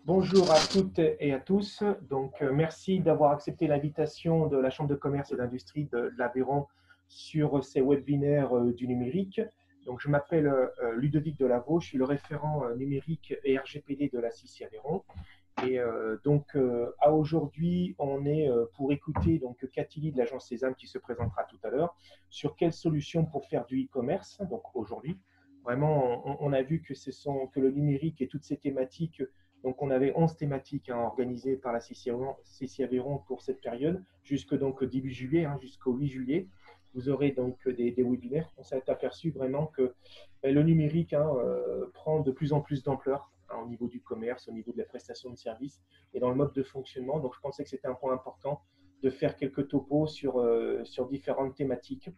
Bonjour à toutes et à tous. Merci d'avoir accepté l'invitation de la Chambre de commerce et d'industrie de l'Aveyron sur ces webinaires du numérique. Je m'appelle Ludovic Delavaux, je suis le référent numérique et RGPD de la CICI Aveyron. À aujourd'hui, on est pour écouter Cathy de l'agence Sésame qui se présentera tout à l'heure sur quelles solutions pour faire du e-commerce. Donc aujourd'hui, vraiment, on a vu que le numérique et toutes ces thématiques. Donc, on avait 11 thématiques organisées par la CICI Aveyron pour cette période, jusque début juillet, jusqu'au 8 juillet. Vous aurez donc des webinaires. On s'est aperçu vraiment que le numérique prend de plus en plus d'ampleur au niveau du commerce, au niveau de la prestation de services et dans le mode de fonctionnement. Donc, je pensais que c'était un point important de faire quelques topos sur différentes thématiques.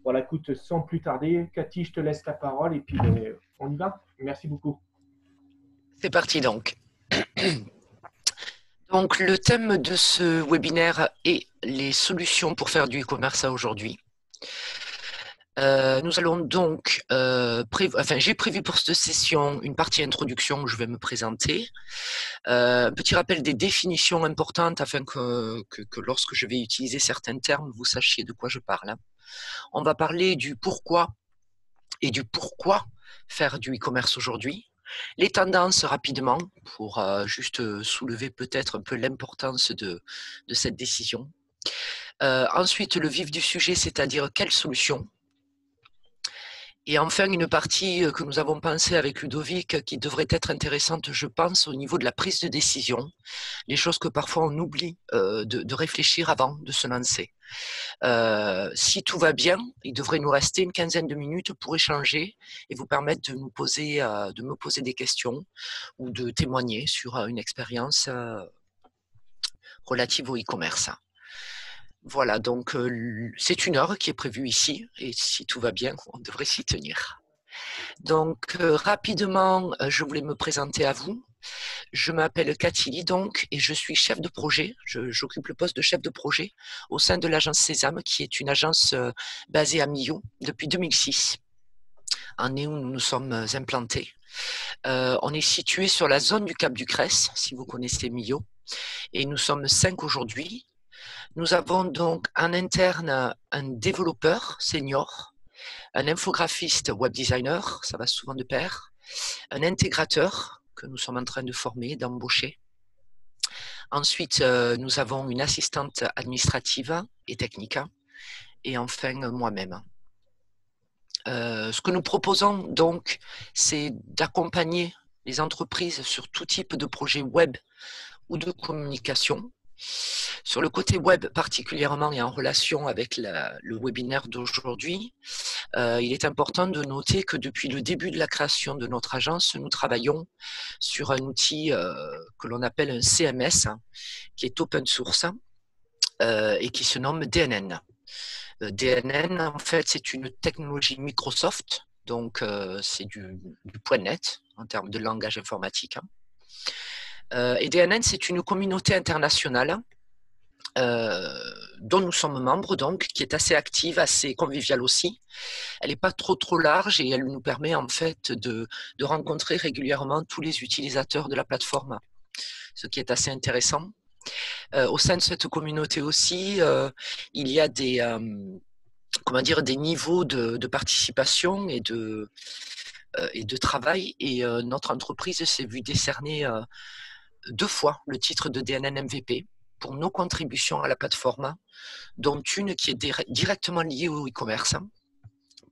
Voilà, écoute, sans plus tarder, Cathy, je te laisse la parole et puis on y va. Merci beaucoup. C'est parti donc. Donc, le thème de ce webinaire est les solutions pour faire du e-commerce à aujourd'hui. Nous allons donc, j'ai prévu pour cette session une partie introduction où je vais me présenter. Un petit rappel des définitions importantes afin que lorsque je vais utiliser certains termes, vous sachiez de quoi je parle. On va parler du pourquoi et du pourquoi faire du e-commerce aujourd'hui. Les tendances rapidement pour juste soulever peut-être un peu l'importance de cette décision. Ensuite, le vif du sujet, c'est-à-dire quelles solutions. Et enfin, une partie que nous avons pensée avec Ludovic qui devrait être intéressante, je pense, au niveau de la prise de décision, les choses que parfois on oublie de réfléchir avant de se lancer. Si tout va bien, il devrait nous rester une quinzaine de minutes pour échanger et vous permettre de me poser des questions ou de témoigner sur une expérience relative au e-commerce. Voilà, donc c'est 1 heure qui est prévue ici et si tout va bien, on devrait s'y tenir. Donc rapidement, je voulais me présenter à vous. Je m'appelle Cathy donc et je suis chef de projet. J'occupe le poste de chef de projet au sein de l'agence Sésame, qui est une agence basée à Millau depuis 2006, année où nous nous sommes implantés. On est situé sur la zone du Cap du Cress, si vous connaissez Millau, et nous sommes 5 aujourd'hui. Nous avons donc en interne un développeur senior, un infographiste web designer, ça va souvent de pair, un intégrateur que nous sommes en train de former, d'embaucher. Ensuite, nous avons une assistante administrative et technique et enfin moi-même. Ce que nous proposons donc, c'est d'accompagner les entreprises sur tout type de projet web ou de communication. Sur le côté web particulièrement et en relation avec le webinaire d'aujourd'hui, il est important de noter que depuis le début de la création de notre agence, nous travaillons sur un outil que l'on appelle un CMS, qui est open source et qui se nomme DNN. DNN, en fait, c'est une technologie Microsoft, donc c'est du .NET en termes de langage informatique. Et DNN, c'est une communauté internationale dont nous sommes membres, donc, qui est assez active, assez conviviale aussi. Elle n'est pas trop large et elle nous permet en fait de rencontrer régulièrement tous les utilisateurs de la plateforme, ce qui est assez intéressant. Au sein de cette communauté aussi, il y a des niveaux de participation et de travail. Et notre entreprise s'est vue décerner 2 fois le titre de DNN MVP pour nos contributions à la plateforme, dont une qui est directement liée au e-commerce,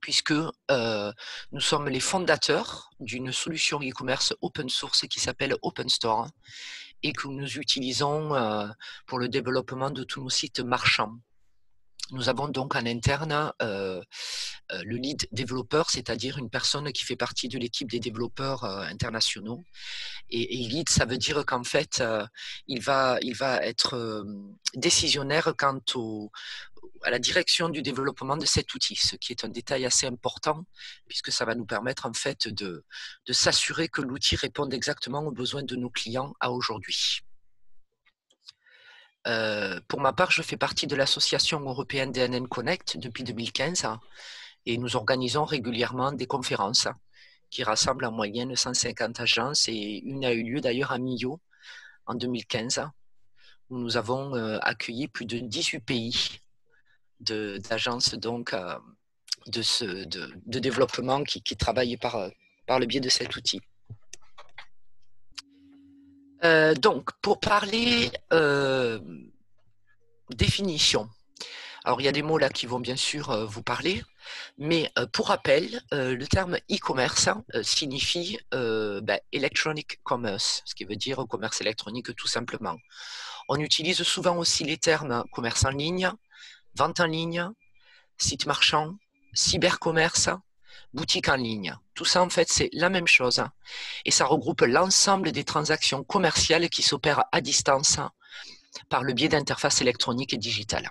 puisque nous sommes les fondateurs d'une solution e-commerce open source qui s'appelle Open Store et que nous utilisons pour le développement de tous nos sites marchands. Nous avons donc en interne le lead développeur, c'est-à-dire une personne qui fait partie de l'équipe des développeurs internationaux. Et lead, ça veut dire qu'en fait, il va être décisionnaire quant à la direction du développement de cet outil, ce qui est un détail assez important, puisque ça va nous permettre en fait de s'assurer que l'outil réponde exactement aux besoins de nos clients à aujourd'hui. Pour ma part, je fais partie de l'association européenne DNN Connect depuis 2015 et nous organisons régulièrement des conférences qui rassemblent en moyenne 150 agences et une a eu lieu d'ailleurs à Millau en 2015, où nous avons accueilli plus de 18 pays d'agences donc de développement qui travaillent par le biais de cet outil. Donc, pour parler définition, alors il y a des mots là qui vont bien sûr vous parler, mais pour rappel, le terme e-commerce signifie electronic commerce, ce qui veut dire commerce électronique tout simplement. On utilise souvent aussi les termes commerce en ligne, vente en ligne, site marchand, cybercommerce, boutique en ligne. Tout ça, en fait, c'est la même chose. Et ça regroupe l'ensemble des transactions commerciales qui s'opèrent à distance par le biais d'interfaces électroniques et digitales.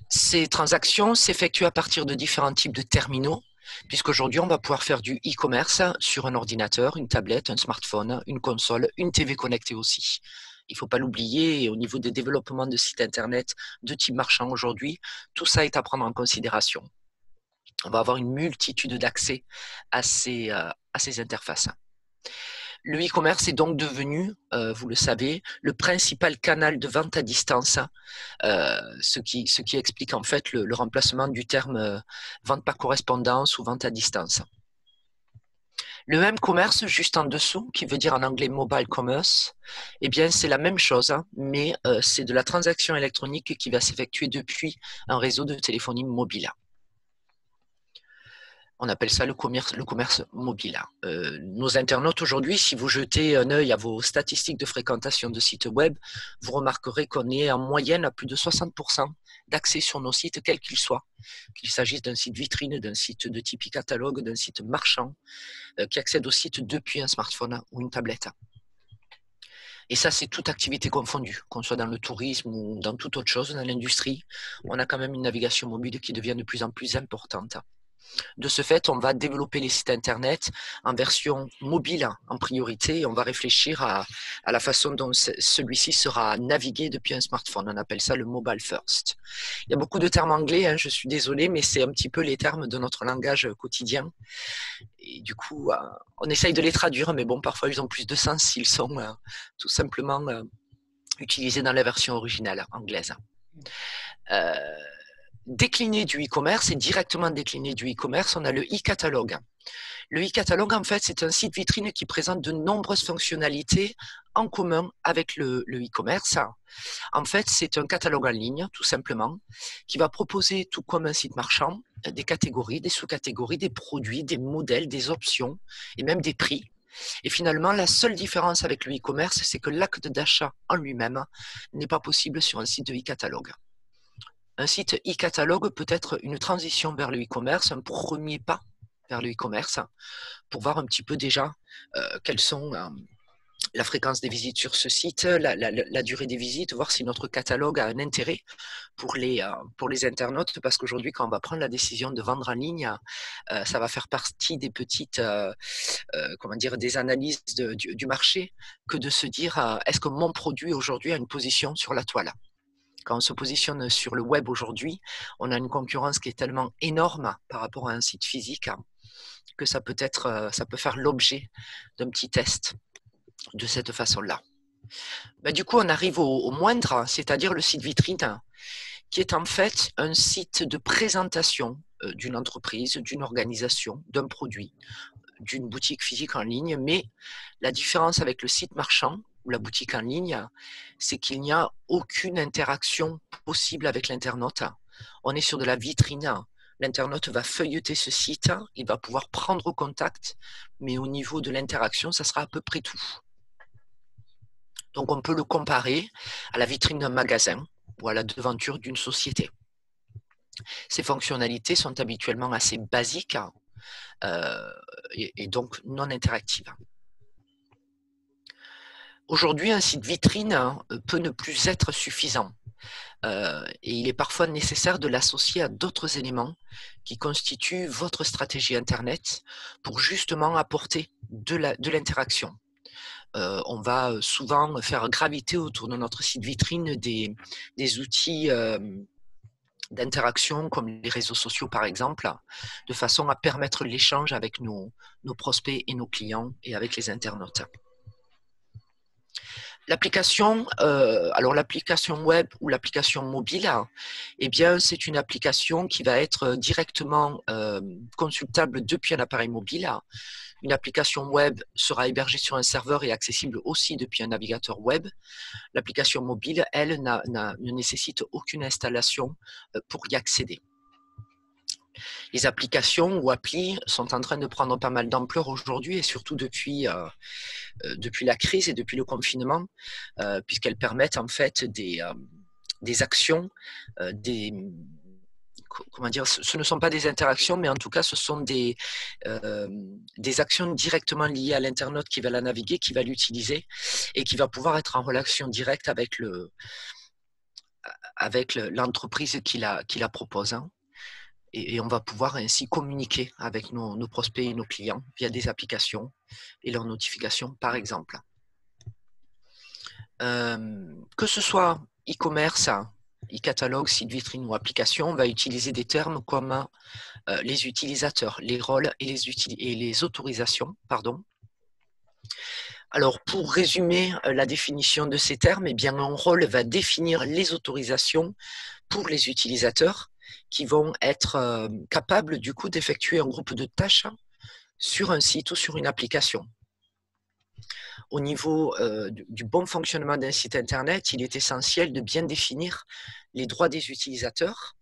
Ces transactions s'effectuent à partir de différents types de terminaux, puisqu'aujourd'hui, on va pouvoir faire du e-commerce sur un ordinateur, une tablette, un smartphone, une console, une TV connectée aussi. Il ne faut pas l'oublier, au niveau des développements de sites internet de type marchand aujourd'hui, tout ça est à prendre en considération. On va avoir une multitude d'accès à ces interfaces. Le e-commerce est donc devenu, vous le savez, le principal canal de vente à distance, ce qui explique en fait le remplacement du terme vente par correspondance ou vente à distance. Le même commerce juste en dessous, qui veut dire en anglais mobile commerce, eh bien c'est la même chose, mais c'est de la transaction électronique qui va s'effectuer depuis un réseau de téléphonie mobile. On appelle ça le commerce mobile. Nos internautes aujourd'hui, si vous jetez un œil à vos statistiques de fréquentation de sites web, vous remarquerez qu'on est en moyenne à plus de 60% d'accès sur nos sites, quels qu'ils soient. Qu'il s'agisse d'un site vitrine, d'un site de type e-catalogue, d'un site marchand, qui accède au site depuis un smartphone ou une tablette. Et ça, c'est toute activité confondue, qu'on soit dans le tourisme ou dans toute autre chose, dans l'industrie. On a quand même une navigation mobile qui devient de plus en plus importante. De ce fait, on va développer les sites internet en version mobile en priorité et on va réfléchir à la façon dont celui-ci sera navigué depuis un smartphone. On appelle ça le mobile first. Il y a beaucoup de termes anglais, hein, je suis désolée, mais c'est un petit peu les termes de notre langage quotidien. Et du coup, on essaye de les traduire, mais bon, parfois ils ont plus de sens s'ils sont tout simplement utilisés dans la version originale anglaise. Décliné du e-commerce et directement décliné du e-commerce, on a le e-catalogue. Le e-catalogue, en fait, c'est un site vitrine qui présente de nombreuses fonctionnalités en commun avec le e-commerce. En fait, c'est un catalogue en ligne, tout simplement, qui va proposer, tout comme un site marchand, des catégories, des sous-catégories, des produits, des modèles, des options et même des prix. Et finalement, la seule différence avec le e-commerce, c'est que l'acte d'achat en lui-même n'est pas possible sur un site de e-catalogue. Un site e-catalogue peut être une transition vers le e-commerce, un premier pas vers le e-commerce, pour voir un petit peu déjà quelles sont la fréquence des visites sur ce site, la durée des visites, voir si notre catalogue a un intérêt pour les internautes, parce qu'aujourd'hui, quand on va prendre la décision de vendre en ligne, ça va faire partie des petites, des analyses du marché, que de se dire, est-ce que mon produit aujourd'hui a une position sur la toile ? Quand on se positionne sur le web aujourd'hui, on a une concurrence qui est tellement énorme par rapport à un site physique que ça peut faire l'objet d'un petit test de cette façon-là. Du coup, on arrive au moindre, c'est-à-dire le site vitrine, qui est en fait un site de présentation d'une entreprise, d'une organisation, d'un produit, d'une boutique physique en ligne, mais la différence avec le site marchand ou la boutique en ligne, c'est qu'il n'y a aucune interaction possible avec l'internaute. On est sur de la vitrine. L'internaute va feuilleter ce site, il va pouvoir prendre contact, mais au niveau de l'interaction, ça sera à peu près tout. Donc on peut le comparer à la vitrine d'un magasin ou à la devanture d'une société. Ces fonctionnalités sont habituellement assez basiques et donc non interactives. Aujourd'hui, un site vitrine peut ne plus être suffisant et il est parfois nécessaire de l'associer à d'autres éléments qui constituent votre stratégie Internet pour justement apporter de l'interaction. On va souvent faire graviter autour de notre site vitrine des outils d'interaction comme les réseaux sociaux par exemple, de façon à permettre l'échange avec nos prospects et nos clients et avec les internautes. L'application, alors l'application web ou l'application mobile, eh bien c'est une application qui va être directement consultable depuis un appareil mobile. Une application web sera hébergée sur un serveur et accessible aussi depuis un navigateur web. L'application mobile, elle, ne nécessite aucune installation pour y accéder. Les applications ou applis sont en train de prendre pas mal d'ampleur aujourd'hui et surtout depuis la crise et depuis le confinement, puisqu'elles permettent en fait des actions, comment dire, ce ne sont pas des interactions, mais en tout cas, ce sont des actions directement liées à l'internaute qui va la naviguer, qui va l'utiliser et qui va pouvoir être en relation directe avec l'entreprise qui la propose. Hein. Et on va pouvoir ainsi communiquer avec nos prospects et nos clients via des applications et leurs notifications, par exemple. Que ce soit e-commerce, e-catalogue, site vitrine ou application, on va utiliser des termes comme les utilisateurs, les rôles et les autorisations. Pardon. Alors, pour résumer la définition de ces termes, eh bien, un rôle va définir les autorisations pour les utilisateurs qui vont être capables du coup d'effectuer un groupe de tâches sur un site ou sur une application. Au niveau du bon fonctionnement d'un site internet, il est essentiel de bien définir les droits des utilisateurs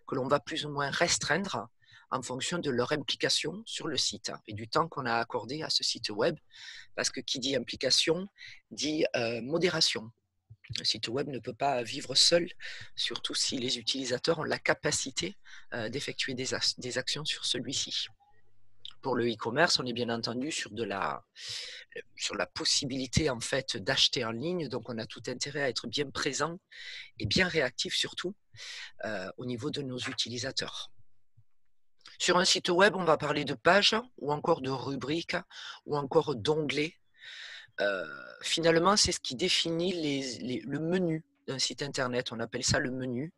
que l'on va plus ou moins restreindre en fonction de leur implication sur le site et du temps qu'on a accordé à ce site web, parce que qui dit implication dit modération. Le site web ne peut pas vivre seul, surtout si les utilisateurs ont la capacité d'effectuer des actions sur celui-ci. Pour le e-commerce, on est bien entendu sur la possibilité en fait d'acheter en ligne, donc on a tout intérêt à être bien présent et bien réactif surtout au niveau de nos utilisateurs. Sur un site web, on va parler de pages ou encore de rubriques ou encore d'onglets. Finalement, c'est ce qui définit le menu d'un site internet. On appelle ça le menu,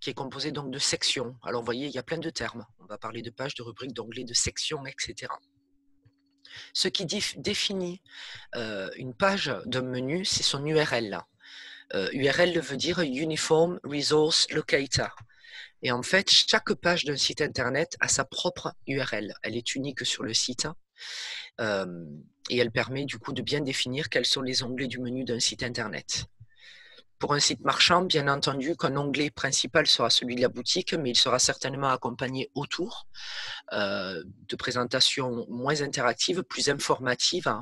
qui est composé donc de sections. Alors, vous voyez, il y a plein de termes. On va parler de pages, de rubriques, d'onglets, de sections, etc. Ce qui définit une page d'un menu, c'est son URL. URL veut dire Uniform Resource Locator. Et en fait, chaque page d'un site internet a sa propre URL. Elle est unique sur le site. Et elle permet du coup de bien définir quels sont les onglets du menu d'un site internet. Pour un site marchand, bien entendu qu'un onglet principal sera celui de la boutique, mais il sera certainement accompagné autour de présentations moins interactives, plus informatives,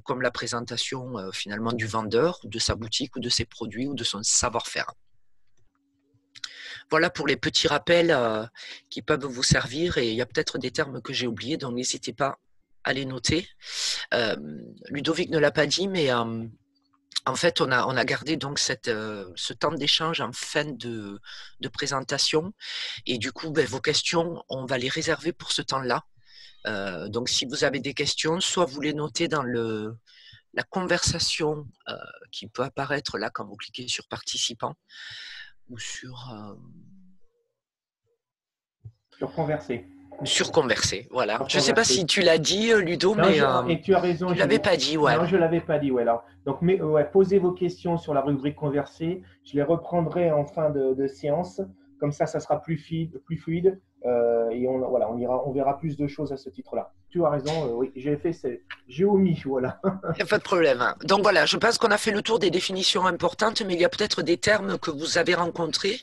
comme la présentation finalement du vendeur, de sa boutique ou de ses produits ou de son savoir-faire. Voilà pour les petits rappels qui peuvent vous servir, et il y a peut-être des termes que j'ai oubliés, donc n'hésitez pas à les noter. Ludovic ne l'a pas dit, mais en fait, on a gardé donc ce temps d'échange en fin de présentation, et du coup, vos questions, on va les réserver pour ce temps-là. Donc, si vous avez des questions, soit vous les notez dans la conversation qui peut apparaître là quand vous cliquez sur participants, ou sur converser. Sur converser, voilà. Je ne sais pas si tu l'as dit, Ludo, non, mais et tu as raison. tu ne l'avais pas dit, ouais. Non, je ne l'avais pas dit, ouais. Alors, donc, posez vos questions sur la rubrique converser. Je les reprendrai en fin de séance. Comme ça sera plus fluide. Et on verra plus de choses à ce titre-là. Tu as raison, oui, j'ai omis, voilà. Il n'y a pas de problème. Donc voilà, je pense qu'on a fait le tour des définitions importantes, mais il y a peut-être des termes que vous avez rencontrés,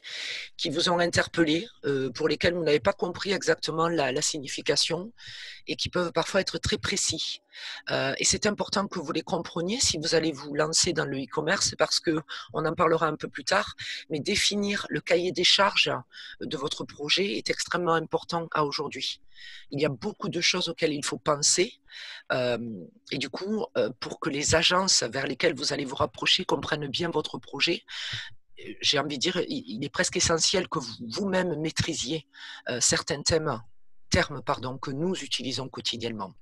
qui vous ont interpellé, pour lesquels vous n'avez pas compris exactement la signification, et qui peuvent parfois être très précis. Et c'est important que vous les compreniez si vous allez vous lancer dans le e-commerce, parce qu'on en parlera un peu plus tard, mais définir le cahier des charges de votre projet est extrêmement important à aujourd'hui. Il y a beaucoup de choses auxquelles il faut penser, et du coup, pour que les agences vers lesquelles vous allez vous rapprocher comprennent bien votre projet, j'ai envie de dire, il est presque essentiel que vous-même maîtrisiez certains termes que nous utilisons quotidiennement.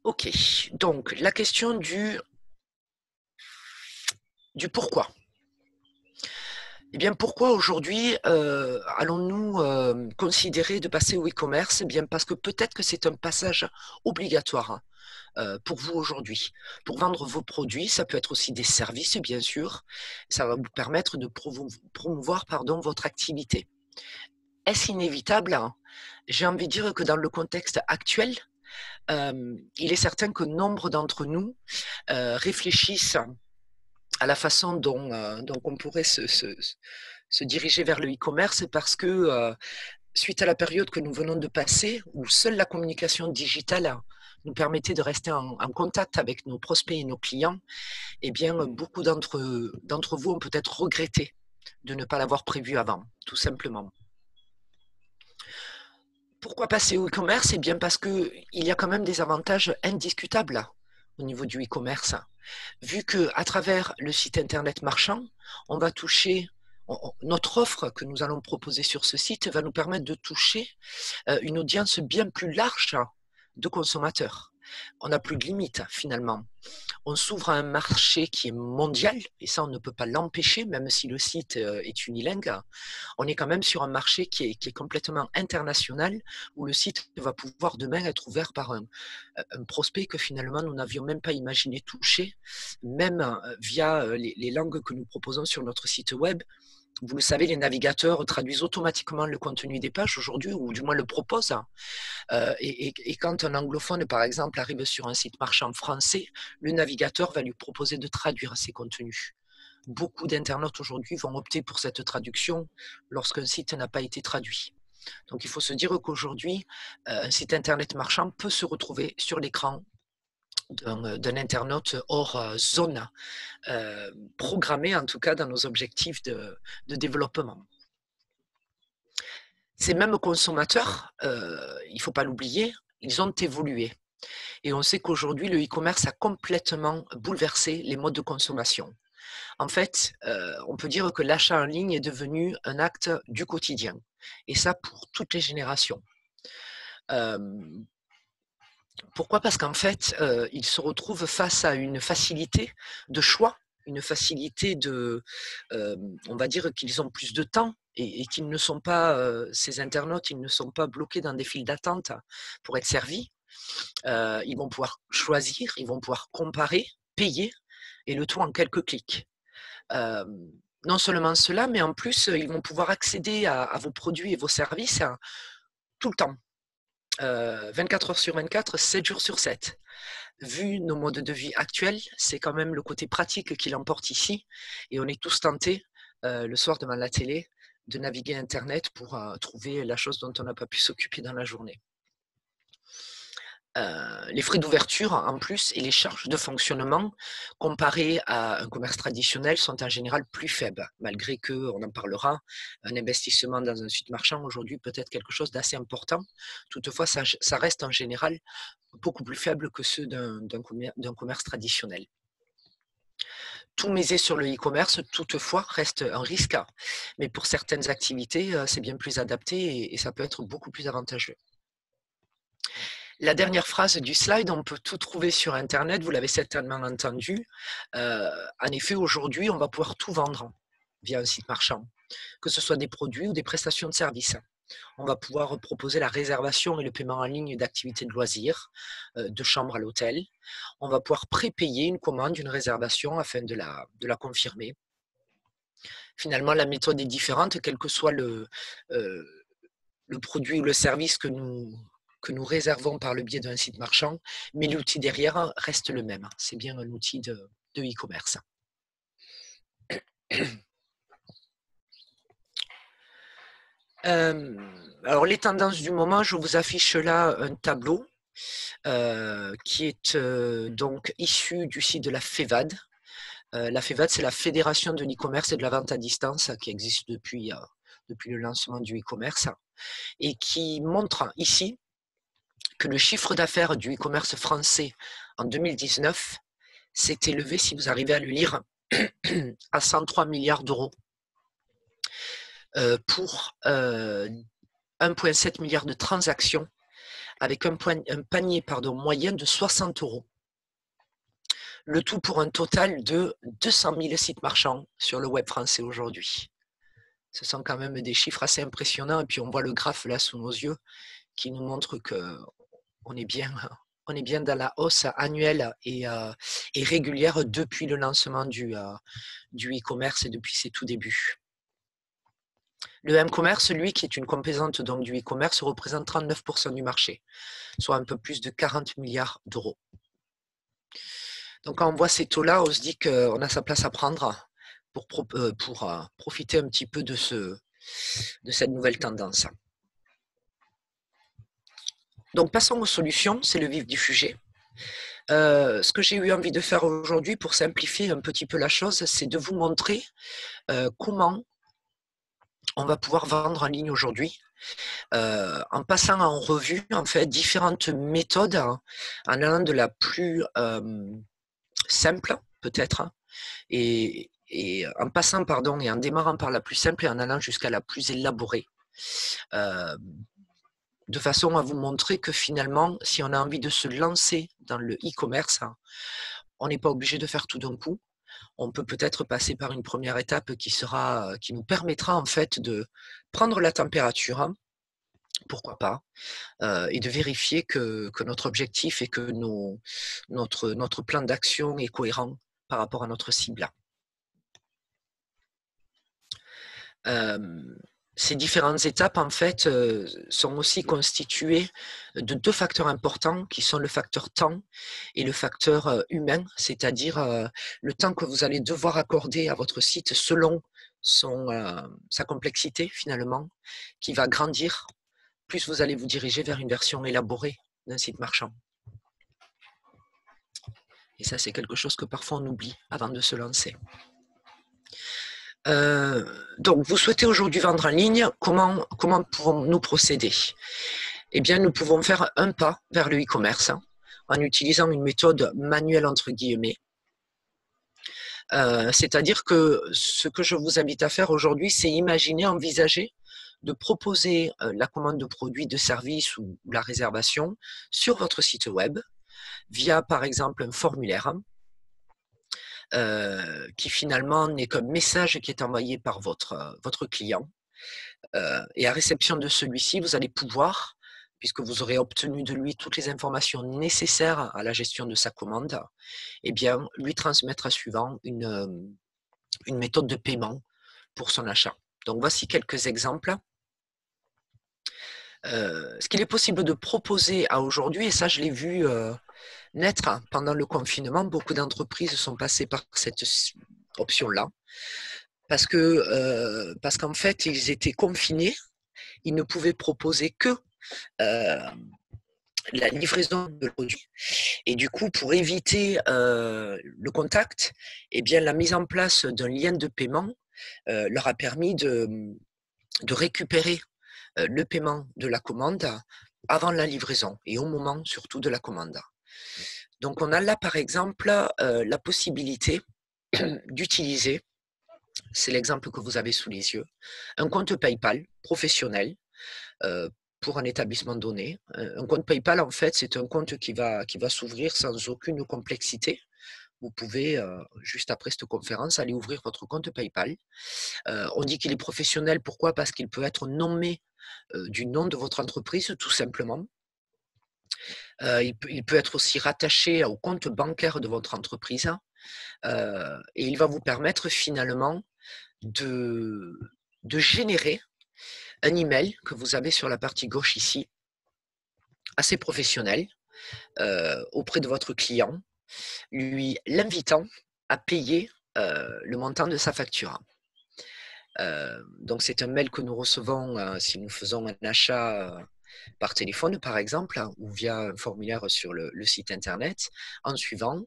Ok, donc la question du pourquoi. Eh bien, pourquoi aujourd'hui allons-nous considérer de passer au e-commerce? Eh bien, parce que peut-être que c'est un passage obligatoire pour vous aujourd'hui. Pour vendre vos produits, ça peut être aussi des services, bien sûr. Ça va vous permettre de promouvoir votre activité. Est-ce inévitable? J'ai envie de dire que dans le contexte actuel, il est certain que nombre d'entre nous réfléchissent à la façon dont on pourrait se diriger vers le e-commerce parce que suite à la période que nous venons de passer, où seule la communication digitale nous permettait de rester en contact avec nos prospects et nos clients, eh bien, beaucoup d'entre vous ont peut-être regretté de ne pas l'avoir prévu avant, tout simplement. Pourquoi passer au e-commerce? Eh bien, parce qu'il y a quand même des avantages indiscutables au niveau du e-commerce. Vu qu'à travers le site internet marchand, on va toucher, notre offre que nous allons proposer sur ce site va nous permettre de toucher une audience bien plus large de consommateurs. On n'a plus de limites finalement. On s'ouvre à un marché qui est mondial, et ça on ne peut pas l'empêcher, même si le site est unilingue. On est quand même sur un marché qui est complètement international, où le site va pouvoir demain être ouvert par un prospect que finalement nous n'avions même pas imaginé toucher, même via les langues que nous proposons sur notre site web. Vous le savez, les navigateurs traduisent automatiquement le contenu des pages aujourd'hui, ou du moins le proposent. Et quand un anglophone, par exemple, arrive sur un site marchand français, le navigateur va lui proposer de traduire ses contenus. Beaucoup d'internautes aujourd'hui vont opter pour cette traduction lorsqu'un site n'a pas été traduit. Donc il faut se dire qu'aujourd'hui, un site internet marchand peut se retrouver sur l'écran d'un internaute hors zone programmé, en tout cas dans nos objectifs de développement. Ces mêmes consommateurs, il ne faut pas l'oublier, ils ont évolué. Et on sait qu'aujourd'hui, le e-commerce a complètement bouleversé les modes de consommation. En fait, on peut dire que l'achat en ligne est devenu un acte du quotidien. Et ça pour toutes les générations. Pourquoi? Parce qu'en fait, ils se retrouvent face à une facilité de choix, une facilité on va dire qu'ils ont plus de temps et qu'ils ne sont pas, ces internautes, ils ne sont pas bloqués dans des files d'attente pour être servis. Ils vont pouvoir choisir, ils vont pouvoir comparer, payer, et le tout en quelques clics. Non seulement cela, mais en plus, ils vont pouvoir accéder à vos produits et vos services tout le temps. 24 heures sur 24, 7 jours sur 7. Vu nos modes de vie actuels, c'est quand même le côté pratique qui l'emporte ici. Et on est tous tentés, le soir devant la télé, de naviguer Internet pour trouver la chose dont on n'a pas pu s'occuper dans la journée. Les frais d'ouverture en plus et les charges de fonctionnement comparés à un commerce traditionnel sont en général plus faibles, malgré que, on en parlera, un investissement dans un site marchand aujourd'hui peut être quelque chose d'assez important. Toutefois, ça reste en général beaucoup plus faible que ceux d'un commerce traditionnel. Tout miser sur le e-commerce, toutefois, reste un risque, mais pour certaines activités, c'est bien plus adapté et ça peut être beaucoup plus avantageux. La dernière phrase du slide, on peut tout trouver sur Internet, vous l'avez certainement entendu. En effet, aujourd'hui, on va pouvoir tout vendre via un site marchand, que ce soit des produits ou des prestations de services. On va pouvoir proposer la réservation et le paiement en ligne d'activités de loisirs, de chambres à l'hôtel. On va pouvoir prépayer une commande, une réservation afin de la confirmer. Finalement, la méthode est différente, quel que soit le produit ou le service que nous réservons par le biais d'un site marchand, mais l'outil derrière reste le même. C'est bien un outil de e-commerce. Alors, les tendances du moment, je vous affiche là un tableau qui est donc issu du site de la FEVAD. La FEVAD, c'est la Fédération de l'e-commerce et de la vente à distance qui existe depuis le lancement du e-commerce et qui montre ici que le chiffre d'affaires du e-commerce français en 2019 s'est élevé, si vous arrivez à le lire, à 103 milliards d'euros pour 1,7 milliard de transactions avec un panier moyen de 60 euros. Le tout pour un total de 200 000 sites marchands sur le web français aujourd'hui. Ce sont quand même des chiffres assez impressionnants. Et puis on voit le graphe là sous nos yeux qui nous montre qu'on est bien, on est bien dans la hausse annuelle et régulière depuis le lancement du e-commerce et depuis ses tout débuts. Le m-commerce, lui, qui est une composante donc, du e-commerce, représente 39% du marché, soit un peu plus de 40 milliards d'euros. Donc quand on voit ces taux-là, on se dit qu'on a sa place à prendre pour profiter un petit peu de cette nouvelle tendance. Donc passons aux solutions, c'est le vif du sujet. Ce que j'ai eu envie de faire aujourd'hui pour simplifier un petit peu la chose, c'est de vous montrer comment on va pouvoir vendre en ligne aujourd'hui, en passant en revue en fait différentes méthodes, en allant de la plus simple peut-être, et en passant et en démarrant par la plus simple et en allant jusqu'à la plus élaborée, de façon à vous montrer que finalement, si on a envie de se lancer dans le e-commerce, on n'est pas obligé de faire tout d'un coup. On peut peut-être passer par une première étape qui nous permettra en fait de prendre la température, pourquoi pas, et de vérifier que notre objectif et que notre plan d'action est cohérent par rapport à notre cible. Ces différentes étapes, en fait, sont aussi constituées de deux facteurs importants qui sont le facteur temps et le facteur humain, c'est-à-dire le temps que vous allez devoir accorder à votre site selon sa complexité, finalement, qui va grandir, plus vous allez vous diriger vers une version élaborée d'un site marchand. Et ça, c'est quelque chose que parfois on oublie avant de se lancer. Donc, vous souhaitez aujourd'hui vendre en ligne, comment pouvons-nous procéder? Eh bien, nous pouvons faire un pas vers le e-commerce en utilisant une méthode manuelle entre guillemets. C'est-à-dire que ce que je vous invite à faire aujourd'hui, c'est imaginer, envisager de proposer la commande de produits, de services ou la réservation sur votre site web via, par exemple, un formulaire qui finalement n'est qu'un message qui est envoyé par votre client. Et à réception de celui-ci, vous allez pouvoir, puisque vous aurez obtenu de lui toutes les informations nécessaires à la gestion de sa commande, eh bien, lui transmettre à suivant une méthode de paiement pour son achat. Donc, voici quelques exemples. Ce qu'il est possible de proposer à aujourd'hui, et ça je l'ai vu naître pendant le confinement, beaucoup d'entreprises sont passées par cette option-là, parce qu'en fait, ils étaient confinés, ils ne pouvaient proposer que la livraison de produits. Et du coup, pour éviter le contact, eh bien, la mise en place d'un lien de paiement leur a permis de récupérer le paiement de la commande avant la livraison et au moment surtout de la commande. Donc on a là par exemple la possibilité d'utiliser, c'est l'exemple que vous avez sous les yeux, un compte PayPal professionnel pour un établissement donné. Un compte PayPal en fait c'est un compte qui va s'ouvrir sans aucune complexité. Vous pouvez, juste après cette conférence, aller ouvrir votre compte PayPal. On dit qu'il est professionnel, pourquoi? Parce qu'il peut être nommé du nom de votre entreprise, tout simplement. Il peut être aussi rattaché au compte bancaire de votre entreprise et il va vous permettre finalement de générer un email que vous avez sur la partie gauche ici, assez professionnel, auprès de votre client, lui l'invitant à payer le montant de sa facture. Donc c'est un mail que nous recevons si nous faisons un achat par téléphone par exemple ou via un formulaire sur le site internet. En suivant,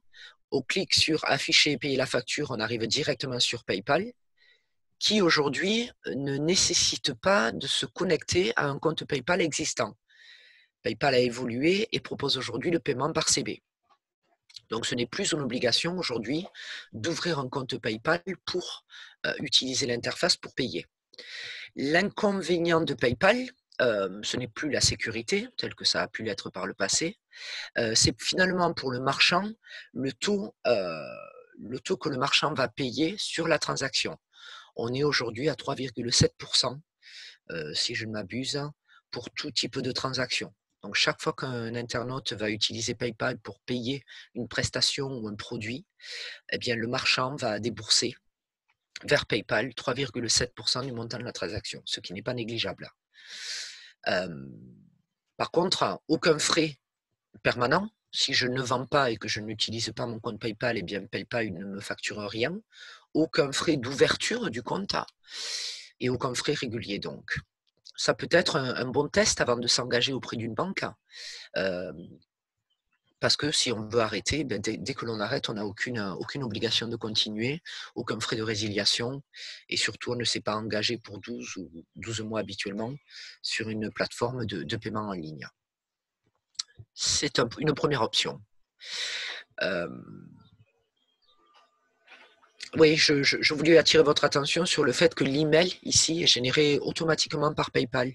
au clic sur afficher et payer la facture, on arrive directement sur PayPal qui aujourd'hui ne nécessite pas de se connecter à un compte PayPal existant. PayPal a évolué et propose aujourd'hui le paiement par CB. Donc, ce n'est plus une obligation aujourd'hui d'ouvrir un compte PayPal pour utiliser l'interface pour payer. L'inconvénient de PayPal, ce n'est plus la sécurité, tel que ça a pu l'être par le passé. C'est finalement pour le marchand le taux que le marchand va payer sur la transaction. on est aujourd'hui à 3,7%, si je ne m'abuse, pour tout type de transaction. Donc, chaque fois qu'un internaute va utiliser PayPal pour payer une prestation ou un produit, eh bien, le marchand va débourser vers PayPal 3,7% du montant de la transaction, ce qui n'est pas négligeable. Par contre, aucun frais permanent. Si je ne vends pas et que je n'utilise pas mon compte PayPal, eh bien PayPal ne me facture rien. Aucun frais d'ouverture du compte et aucun frais régulier donc. Ça peut être un bon test avant de s'engager auprès d'une banque. Parce que si on veut arrêter, ben dès que l'on arrête, on n'a aucune obligation de continuer, aucun frais de résiliation, et surtout, on ne s'est pas engagé pour 12 mois habituellement sur une plateforme de paiement en ligne. C'est une première option. Oui, je voulais attirer votre attention sur le fait que l'email ici est généré automatiquement par PayPal.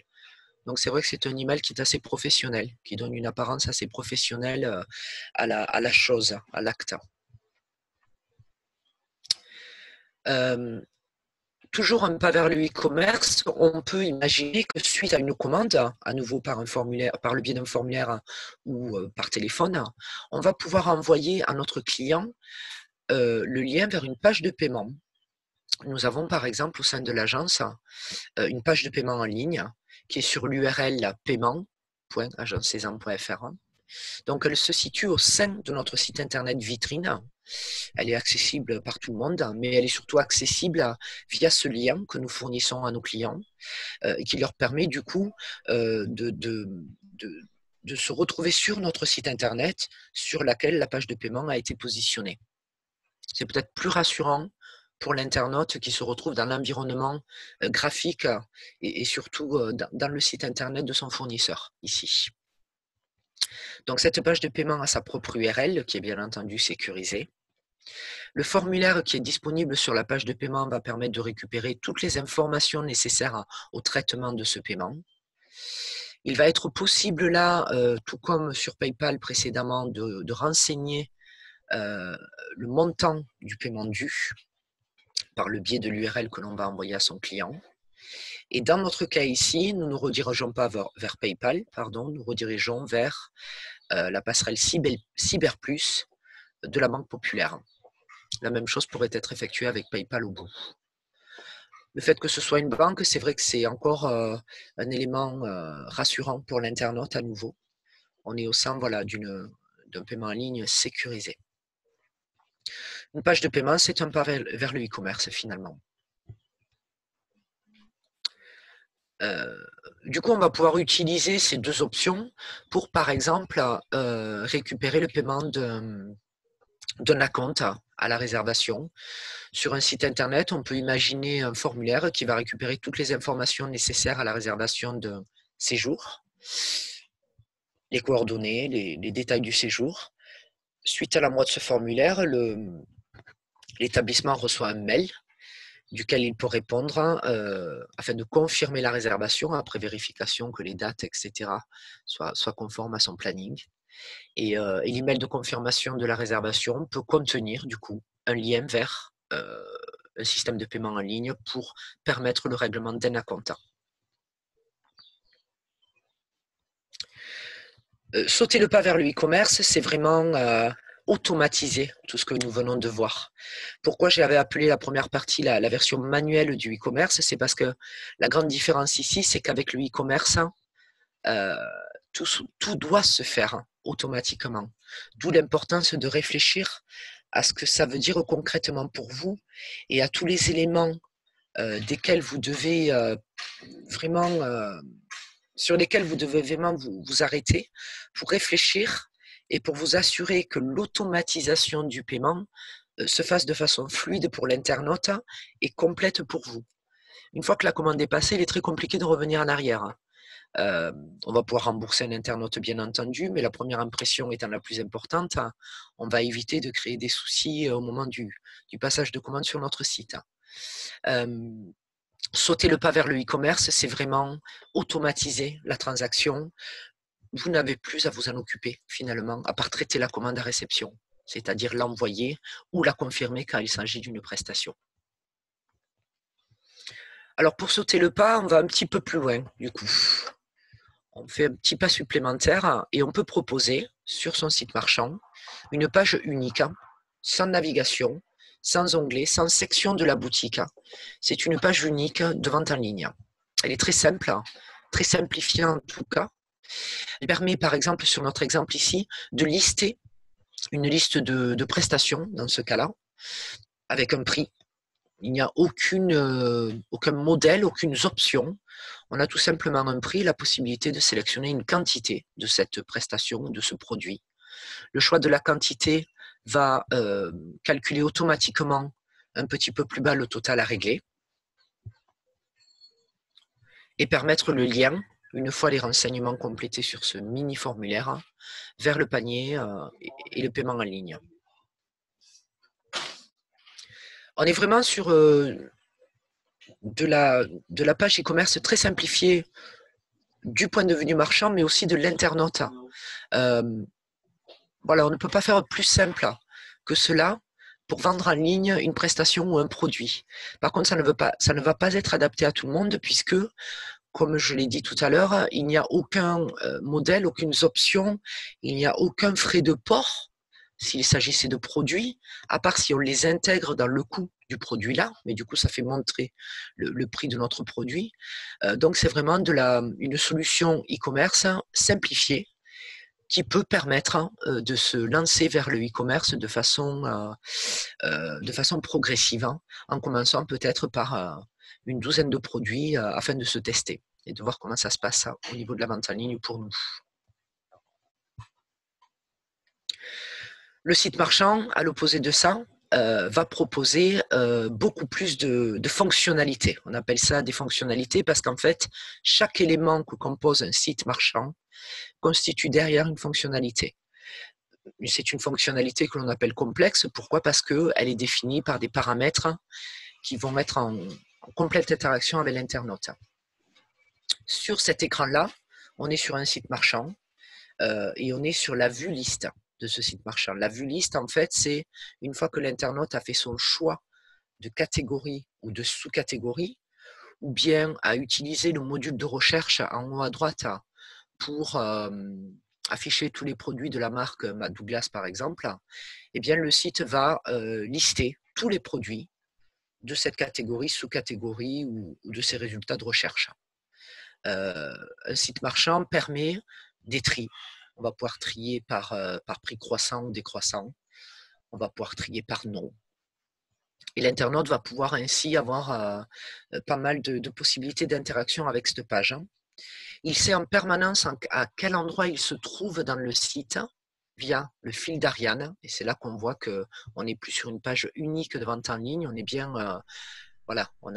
Donc c'est vrai que c'est un email qui est assez professionnel, qui donne une apparence assez professionnelle à la chose, à l'acte. Toujours un pas vers le e-commerce, on peut imaginer que suite à une commande, à nouveau par le biais d'un formulaire ou par téléphone, on va pouvoir envoyer à notre client le lien vers une page de paiement. Nous avons par exemple au sein de l'agence une page de paiement en ligne qui est sur l'URL paiement.agencesam.fr. Donc elle se situe au sein de notre site internet vitrine. Elle est accessible par tout le monde, mais elle est surtout accessible via ce lien que nous fournissons à nos clients et qui leur permet du coup de se retrouver sur notre site internet sur laquelle la page de paiement a été positionnée. C'est peut-être plus rassurant pour l'internaute qui se retrouve dans l'environnement graphique et surtout dans le site internet de son fournisseur, ici. Donc cette page de paiement a sa propre URL qui est bien entendu sécurisée. Le formulaire qui est disponible sur la page de paiement va permettre de récupérer toutes les informations nécessaires au traitement de ce paiement. Il va être possible là, tout comme sur PayPal précédemment, de renseigner le montant du paiement dû par le biais de l'URL que l'on va envoyer à son client. Et dans notre cas ici, nous ne nous redirigeons pas vers PayPal, nous redirigeons vers la passerelle Cyberplus de la Banque Populaire. La même chose pourrait être effectuée avec PayPal au bout. Le fait que ce soit une banque, c'est vrai que c'est encore un élément rassurant pour l'internaute à nouveau. On est au sein d'un paiement en ligne sécurisé. Une page de paiement, c'est un pas vers le e-commerce finalement. Du coup, on va pouvoir utiliser ces deux options pour, par exemple, récupérer le paiement d'un acompte à la réservation. Sur un site internet, on peut imaginer un formulaire qui va récupérer toutes les informations nécessaires à la réservation d'un séjour, les coordonnées, les détails du séjour. Suite à l'envoi de ce formulaire, l'établissement reçoit un mail duquel il peut répondre afin de confirmer la réservation après vérification que les dates, etc. soient conformes à son planning. Et l'email de confirmation de la réservation peut contenir du coup un lien vers un système de paiement en ligne pour permettre le règlement d'un acompte. Sauter le pas vers le e-commerce, c'est vraiment automatiser tout ce que nous venons de voir. Pourquoi j'avais appelé la première partie la version manuelle du e-commerce? C'est parce que la grande différence ici, c'est qu'avec le e-commerce, tout doit se faire automatiquement. D'où l'importance de réfléchir à ce que ça veut dire concrètement pour vous et à tous les éléments desquels vous devez sur lesquels vous devez vraiment vous arrêter pour réfléchir et pour vous assurer que l'automatisation du paiement se fasse de façon fluide pour l'internaute et complète pour vous. Une fois que la commande est passée, il est très compliqué de revenir en arrière. On va pouvoir rembourser un internaute bien entendu, mais la première impression étant la plus importante, on va éviter de créer des soucis au moment du passage de commande sur notre site. Sauter le pas vers le e-commerce, c'est vraiment automatiser la transaction. Vous n'avez plus à vous en occuper finalement, à part traiter la commande à réception, c'est-à-dire l'envoyer ou la confirmer quand il s'agit d'une prestation. Alors pour sauter le pas, on va un petit peu plus loin du coup. On fait un petit pas supplémentaire et on peut proposer sur son site marchand une page unique, sans navigation, sans onglet, sans section de la boutique. C'est une page unique de vente en ligne. Elle est très simple, très simplifiée en tout cas. Elle permet par exemple, sur notre exemple ici, de lister une liste de prestations dans ce cas-là, avec un prix. Il n'y a aucun modèle, aucune option. On a tout simplement un prix, la possibilité de sélectionner une quantité de cette prestation, de ce produit. Le choix de la quantité va calculer automatiquement un petit peu plus bas le total à régler et permettre le lien, une fois les renseignements complétés sur ce mini formulaire, vers le panier et le paiement en ligne. On est vraiment sur de la page e-commerce très simplifiée du point de vue du marchand, mais aussi de l'internaute. Voilà, on ne peut pas faire plus simple que cela pour vendre en ligne une prestation ou un produit. Par contre, ça ne va pas être adapté à tout le monde puisque, comme je l'ai dit tout à l'heure, il n'y a aucun modèle, aucune option, il n'y a aucun frais de port s'il s'agissait de produits, à part si on les intègre dans le coût du produit là, mais du coup ça fait montrer le prix de notre produit. Donc c'est vraiment une solution e-commerce simplifiée qui peut permettre de se lancer vers le e-commerce de façon progressive, en commençant peut-être par une douzaine de produits afin de se tester et de voir comment ça se passe au niveau de la vente en ligne pour nous. Le site marchand, à l'opposé de ça, va proposer beaucoup plus de fonctionnalités. On appelle ça des fonctionnalités parce qu'en fait, chaque élément que compose un site marchand constitue derrière une fonctionnalité. C'est une fonctionnalité que l'on appelle complexe. Pourquoi? Parce qu'elle est définie par des paramètres qui vont être en complète interaction avec l'internaute. Sur cet écran-là, on est sur un site marchand et on est sur la vue liste de ce site marchand. La vue liste, en fait, c'est une fois que l'internaute a fait son choix de catégorie ou de sous-catégorie, ou bien a utilisé le module de recherche en haut à droite pour afficher tous les produits de la marque Mac Douglas, par exemple, eh bien, le site va lister tous les produits de cette catégorie, sous-catégorie ou de ces résultats de recherche. Un site marchand permet des tris. On va pouvoir trier par prix croissant ou décroissant. On va pouvoir trier par nom. Et l'internaute va pouvoir ainsi avoir pas mal de possibilités d'interaction avec cette page. Il sait en permanence à quel endroit il se trouve dans le site via le fil d'Ariane. Et c'est là qu'on voit qu'on n'est plus sur une page unique de vente en ligne. On est bien, voilà, on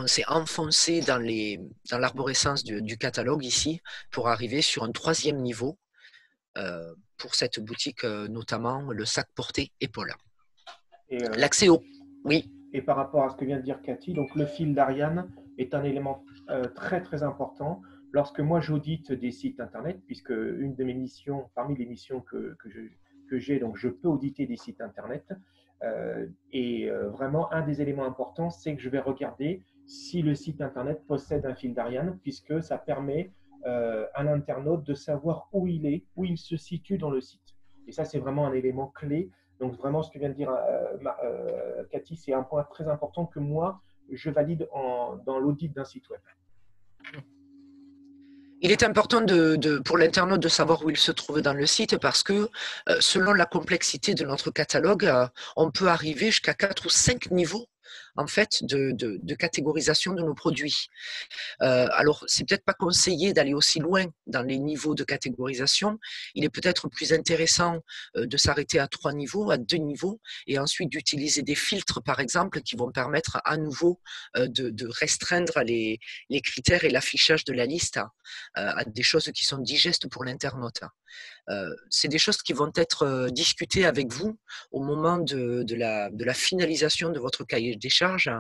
s'est enfoncé dans l'arborescence du catalogue ici pour arriver sur un troisième niveau pour cette boutique, notamment le sac porté épaule. L'accès au... Oui. Et par rapport à ce que vient de dire Cathy, donc le fil d'Ariane est un élément très très important. Lorsque moi j'audite des sites internet, puisque une de mes missions, parmi les missions que j'ai, donc je peux auditer des sites internet, vraiment un des éléments importants, c'est que je vais regarder si le site internet possède un fil d'Ariane, puisque ça permet à l'internaute de savoir où il se situe dans le site. Et ça, c'est vraiment un élément clé. Donc vraiment, ce que vient de dire Cathy, c'est un point très important que moi, je valide dans l'audit d'un site web. Il est important pour l'internaute de savoir où il se trouve dans le site parce que selon la complexité de notre catalogue, on peut arriver jusqu'à 4 ou 5 niveaux en fait de catégorisation de nos produits. Alors, c'est peut-être pas conseillé d'aller aussi loin dans les niveaux de catégorisation. Il est peut-être plus intéressant de s'arrêter à 3 niveaux, à 2 niveaux, et ensuite d'utiliser des filtres, par exemple, qui vont permettre à nouveau de restreindre les critères et l'affichage de la liste à des choses qui sont digestes pour l'internaute. C'est des choses qui vont être discutées avec vous au moment de la finalisation de votre cahier des charges,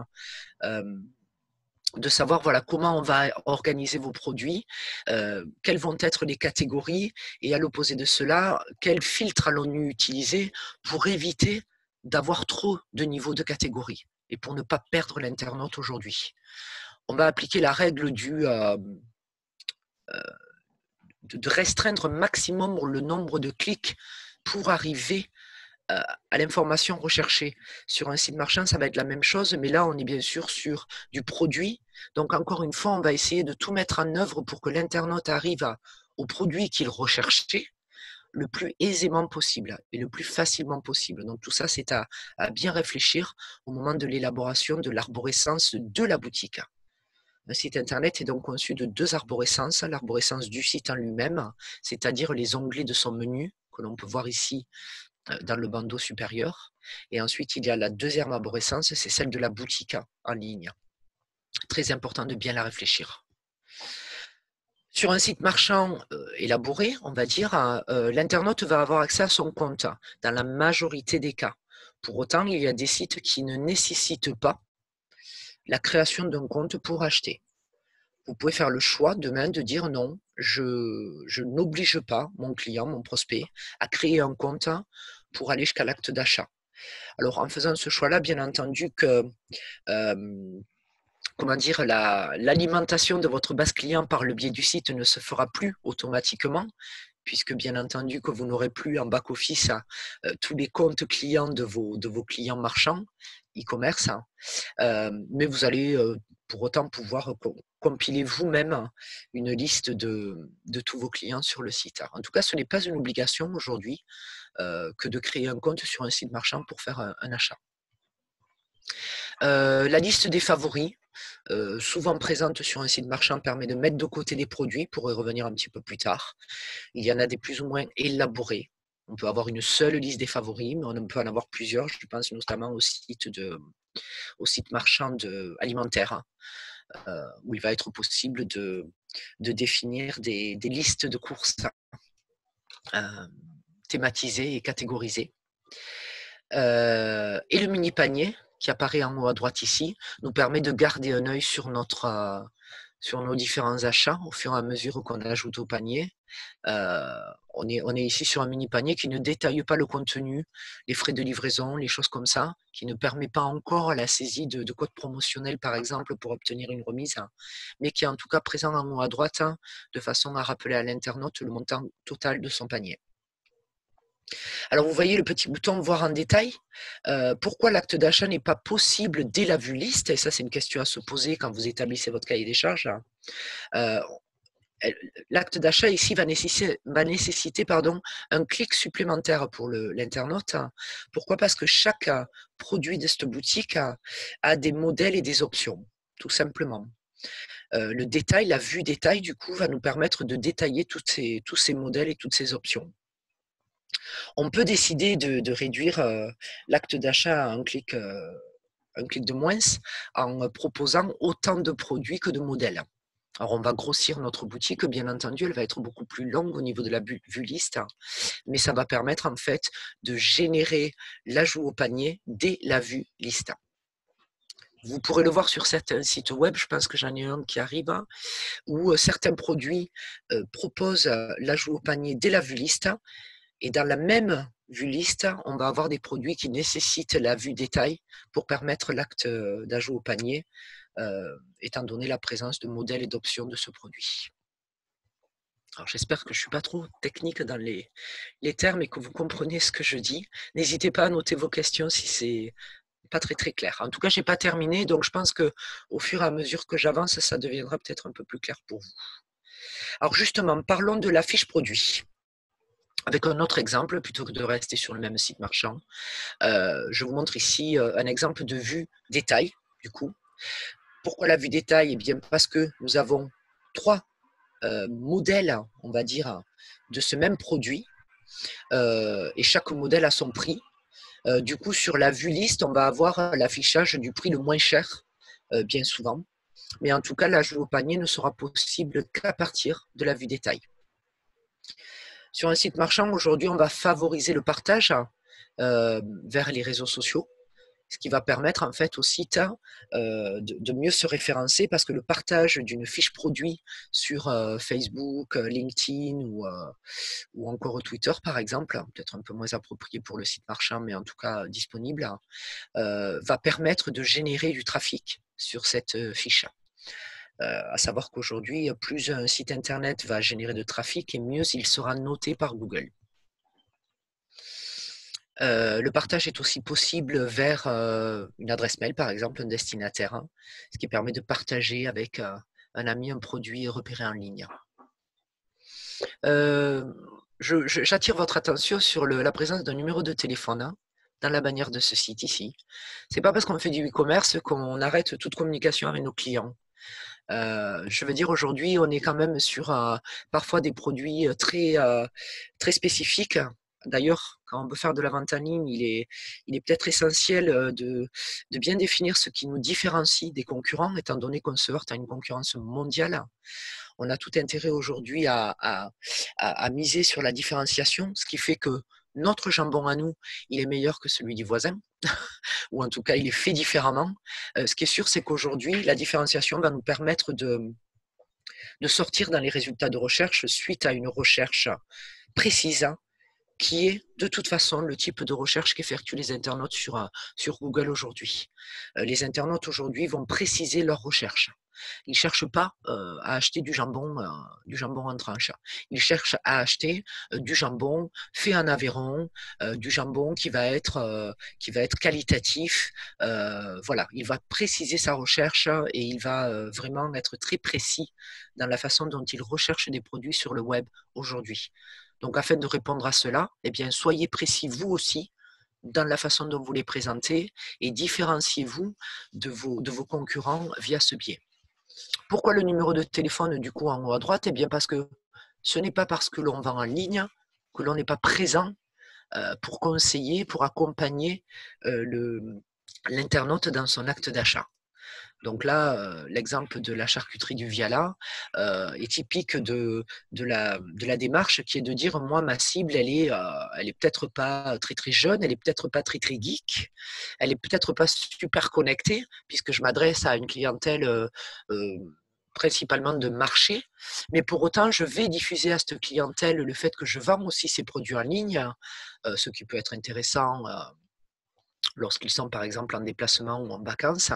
de savoir voilà, comment on va organiser vos produits, quelles vont être les catégories, et à l'opposé de cela, quels filtres allons-nous utiliser pour éviter d'avoir trop de niveaux de catégories. et pour ne pas perdre l'internaute aujourd'hui. On va appliquer la règle de restreindre maximum le nombre de clics pour arriver à l'information recherchée. Sur un site marchand, ça va être la même chose, mais là, on est bien sûr sur du produit. Donc, encore une fois, on va essayer de tout mettre en œuvre pour que l'internaute arrive au produit qu'il recherchait le plus aisément possible et le plus facilement possible. Donc, tout ça, c'est à bien réfléchir au moment de l'élaboration de l'arborescence de la boutique. Un site internet est donc conçu de 2 arborescences, l'arborescence du site en lui-même, c'est-à-dire les onglets de son menu, que l'on peut voir ici dans le bandeau supérieur. Et ensuite, il y a la deuxième arborescence, c'est celle de la boutique en ligne. Très important de bien la réfléchir. Sur un site marchand élaboré, on va dire, l'internaute va avoir accès à son compte dans la majorité des cas. Pour autant, il y a des sites qui ne nécessitent pas la création d'un compte pour acheter. Vous pouvez faire le choix demain de dire non, je n'oblige pas mon client, mon prospect, à créer un compte pour aller jusqu'à l'acte d'achat. Alors, en faisant ce choix-là, bien entendu que l'alimentation de votre base client par le biais du site ne se fera plus automatiquement, puisque bien entendu que vous n'aurez plus en back-office tous les comptes clients de vos clients marchands, e-commerce, mais vous allez pour autant pouvoir compiler vous-même une liste de tous vos clients sur le site. En tout cas, ce n'est pas une obligation aujourd'hui que de créer un compte sur un site marchand pour faire un achat. La liste des favoris, souvent présente sur un site marchand, permet de mettre de côté des produits pour y revenir un petit peu plus tard. Il y en a des plus ou moins élaborés. On peut avoir une seule liste des favoris, mais on peut en avoir plusieurs. Je pense notamment au site marchand alimentaire, où il va être possible de définir des listes de courses thématisées et catégorisées. Et le mini panier, qui apparaît en haut à droite ici, nous permet de garder un œil sur nos différents achats au fur et à mesure qu'on ajoute au panier. On est ici sur un mini panier qui ne détaille pas le contenu, les frais de livraison, les choses comme ça, qui ne permet pas encore la saisie de codes promotionnels, par exemple, pour obtenir une remise, mais qui est en tout cas présent en haut à droite, de façon à rappeler à l'internaute le montant total de son panier. Alors, vous voyez le petit bouton « Voir en détail ». Pourquoi l'acte d'achat n'est pas possible dès la vue liste? Et ça, c'est une question à se poser quand vous établissez votre cahier des charges. L'acte d'achat ici va nécessiter un clic supplémentaire pour l'internaute. Pourquoi? Parce que chaque produit de cette boutique a des modèles et des options, tout simplement. Le détail, la vue détail, du coup, va nous permettre de détailler tous ces modèles et toutes ces options. On peut décider de réduire l'acte d'achat à un clic de moins en proposant autant de produits que de modèles. Alors, on va grossir notre boutique, bien entendu, elle va être beaucoup plus longue au niveau de la vue liste, mais ça va permettre en fait de générer l'ajout au panier dès la vue liste. Vous pourrez le voir sur certains sites web, je pense que j'en ai un qui arrive, où certains produits proposent l'ajout au panier dès la vue liste. Et dans la même vue liste, on va avoir des produits qui nécessitent la vue détail pour permettre l'acte d'ajout au panier, étant donné la présence de modèles et d'options de ce produit. Alors j'espère que je ne suis pas trop technique dans les termes et que vous comprenez ce que je dis. N'hésitez pas à noter vos questions si c'est pas très clair. En tout cas, je n'ai pas terminé, donc je pense qu'au fur et à mesure que j'avance, ça deviendra peut-être un peu plus clair pour vous. Alors justement, parlons de la fiche produit. Avec un autre exemple, plutôt que de rester sur le même site marchand, je vous montre ici un exemple de vue détail, du coup. Pourquoi la vue détail? Eh bien, parce que nous avons 3 modèles, on va dire, de ce même produit, et chaque modèle a son prix. Du coup, sur la vue liste, on va avoir l'affichage du prix le moins cher, bien souvent. Mais en tout cas, l'ajout au panier ne sera possible qu'à partir de la vue détail. Sur un site marchand, aujourd'hui, on va favoriser le partage vers les réseaux sociaux. ce qui va permettre en fait au site de mieux se référencer, parce que le partage d'une fiche produit sur Facebook, LinkedIn ou encore Twitter par exemple, peut-être un peu moins approprié pour le site marchand, mais en tout cas disponible, va permettre de générer du trafic sur cette fiche. À savoir qu'aujourd'hui, plus un site internet va générer de trafic et mieux il sera noté par Google. Le partage est aussi possible vers une adresse mail, par exemple, un destinataire, hein, ce qui permet de partager avec un ami un produit repéré en ligne. J'attire votre attention sur la présence d'un numéro de téléphone hein, dans la bannière de ce site ici. C'est pas parce qu'on fait du e-commerce qu'on arrête toute communication avec nos clients. Je veux dire, aujourd'hui, on est quand même sur parfois des produits très spécifiques. D'ailleurs, quand on veut faire de la vente en ligne, il est peut-être essentiel de bien définir ce qui nous différencie des concurrents, étant donné qu'on se heurte à une concurrence mondiale. On a tout intérêt aujourd'hui à miser sur la différenciation, ce qui fait que notre jambon à nous, il est meilleur que celui du voisin, ou en tout cas, il est fait différemment. Ce qui est sûr, c'est qu'aujourd'hui, la différenciation va nous permettre de sortir dans les résultats de recherche suite à une recherche précise, qui est de toute façon le type de recherche qu'effectuent les internautes sur Google aujourd'hui. Les internautes aujourd'hui vont préciser leur recherche. Ils ne cherchent pas à acheter du jambon en tranche. Ils cherchent à acheter du jambon fait en Aveyron, du jambon qui va être qualitatif. Voilà, il va préciser sa recherche et il va vraiment être très précis dans la façon dont il recherche des produits sur le web aujourd'hui. Donc, afin de répondre à cela, eh bien, soyez précis vous aussi dans la façon dont vous les présentez et différenciez-vous de vos concurrents via ce biais. Pourquoi le numéro de téléphone du coup en haut à droite? Eh bien parce que ce n'est pas parce que l'on vend en ligne que l'on n'est pas présent pour conseiller, pour accompagner l'internaute dans son acte d'achat. Donc là, l'exemple de la charcuterie du Viala est typique de la démarche qui est de dire, moi, ma cible, elle est peut-être pas très très jeune, elle est peut-être pas très très geek, elle est peut-être pas super connectée, puisque je m'adresse à une clientèle principalement de marché, mais pour autant, je vais diffuser à cette clientèle le fait que je vends aussi ces produits en ligne, ce qui peut être intéressant lorsqu'ils sont par exemple en déplacement ou en vacances.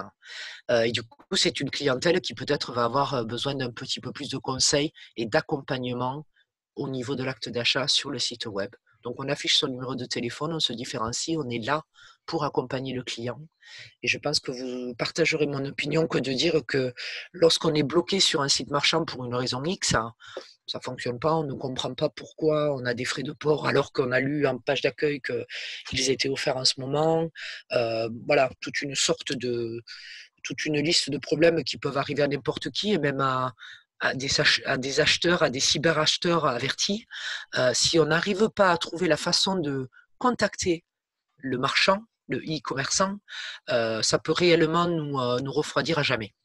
Et du coup, c'est une clientèle qui peut-être va avoir besoin d'un petit peu plus de conseils et d'accompagnement au niveau de l'acte d'achat sur le site web. Donc, on affiche son numéro de téléphone, on se différencie, on est là pour accompagner le client. Et je pense que vous partagerez mon opinion que de dire que lorsqu'on est bloqué sur un site marchand pour une raison X, ça ne fonctionne pas, on ne comprend pas pourquoi on a des frais de port alors qu'on a lu en page d'accueil qu'ils étaient offerts en ce moment. Voilà, toute une liste de problèmes qui peuvent arriver à n'importe qui et même à des acheteurs, à des cyberacheteurs avertis. Si on n'arrive pas à trouver la façon de contacter le marchand, le e-commerçant, ça peut réellement nous refroidir à jamais.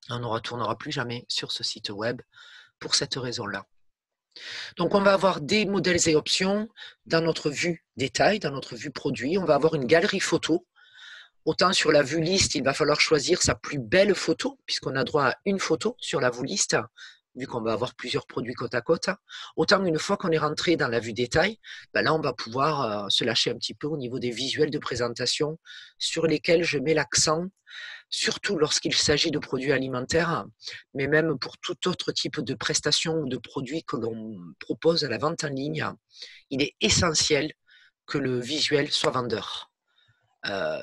On ne retournera plus jamais sur ce site web pour cette raison-là. Donc, on va avoir des modèles et options dans notre vue détail, dans notre vue produit. On va avoir une galerie photo. Autant sur la vue liste, il va falloir choisir sa plus belle photo, puisqu'on a droit à une photo sur la vue liste, vu qu'on va avoir plusieurs produits côte à côte. Autant une fois qu'on est rentré dans la vue détail, ben là, on va pouvoir se lâcher un petit peu au niveau des visuels de présentation sur lesquels je mets l'accent, surtout lorsqu'il s'agit de produits alimentaires, mais même pour tout autre type de prestations ou de produits que l'on propose à la vente en ligne. Il est essentiel que le visuel soit vendeur.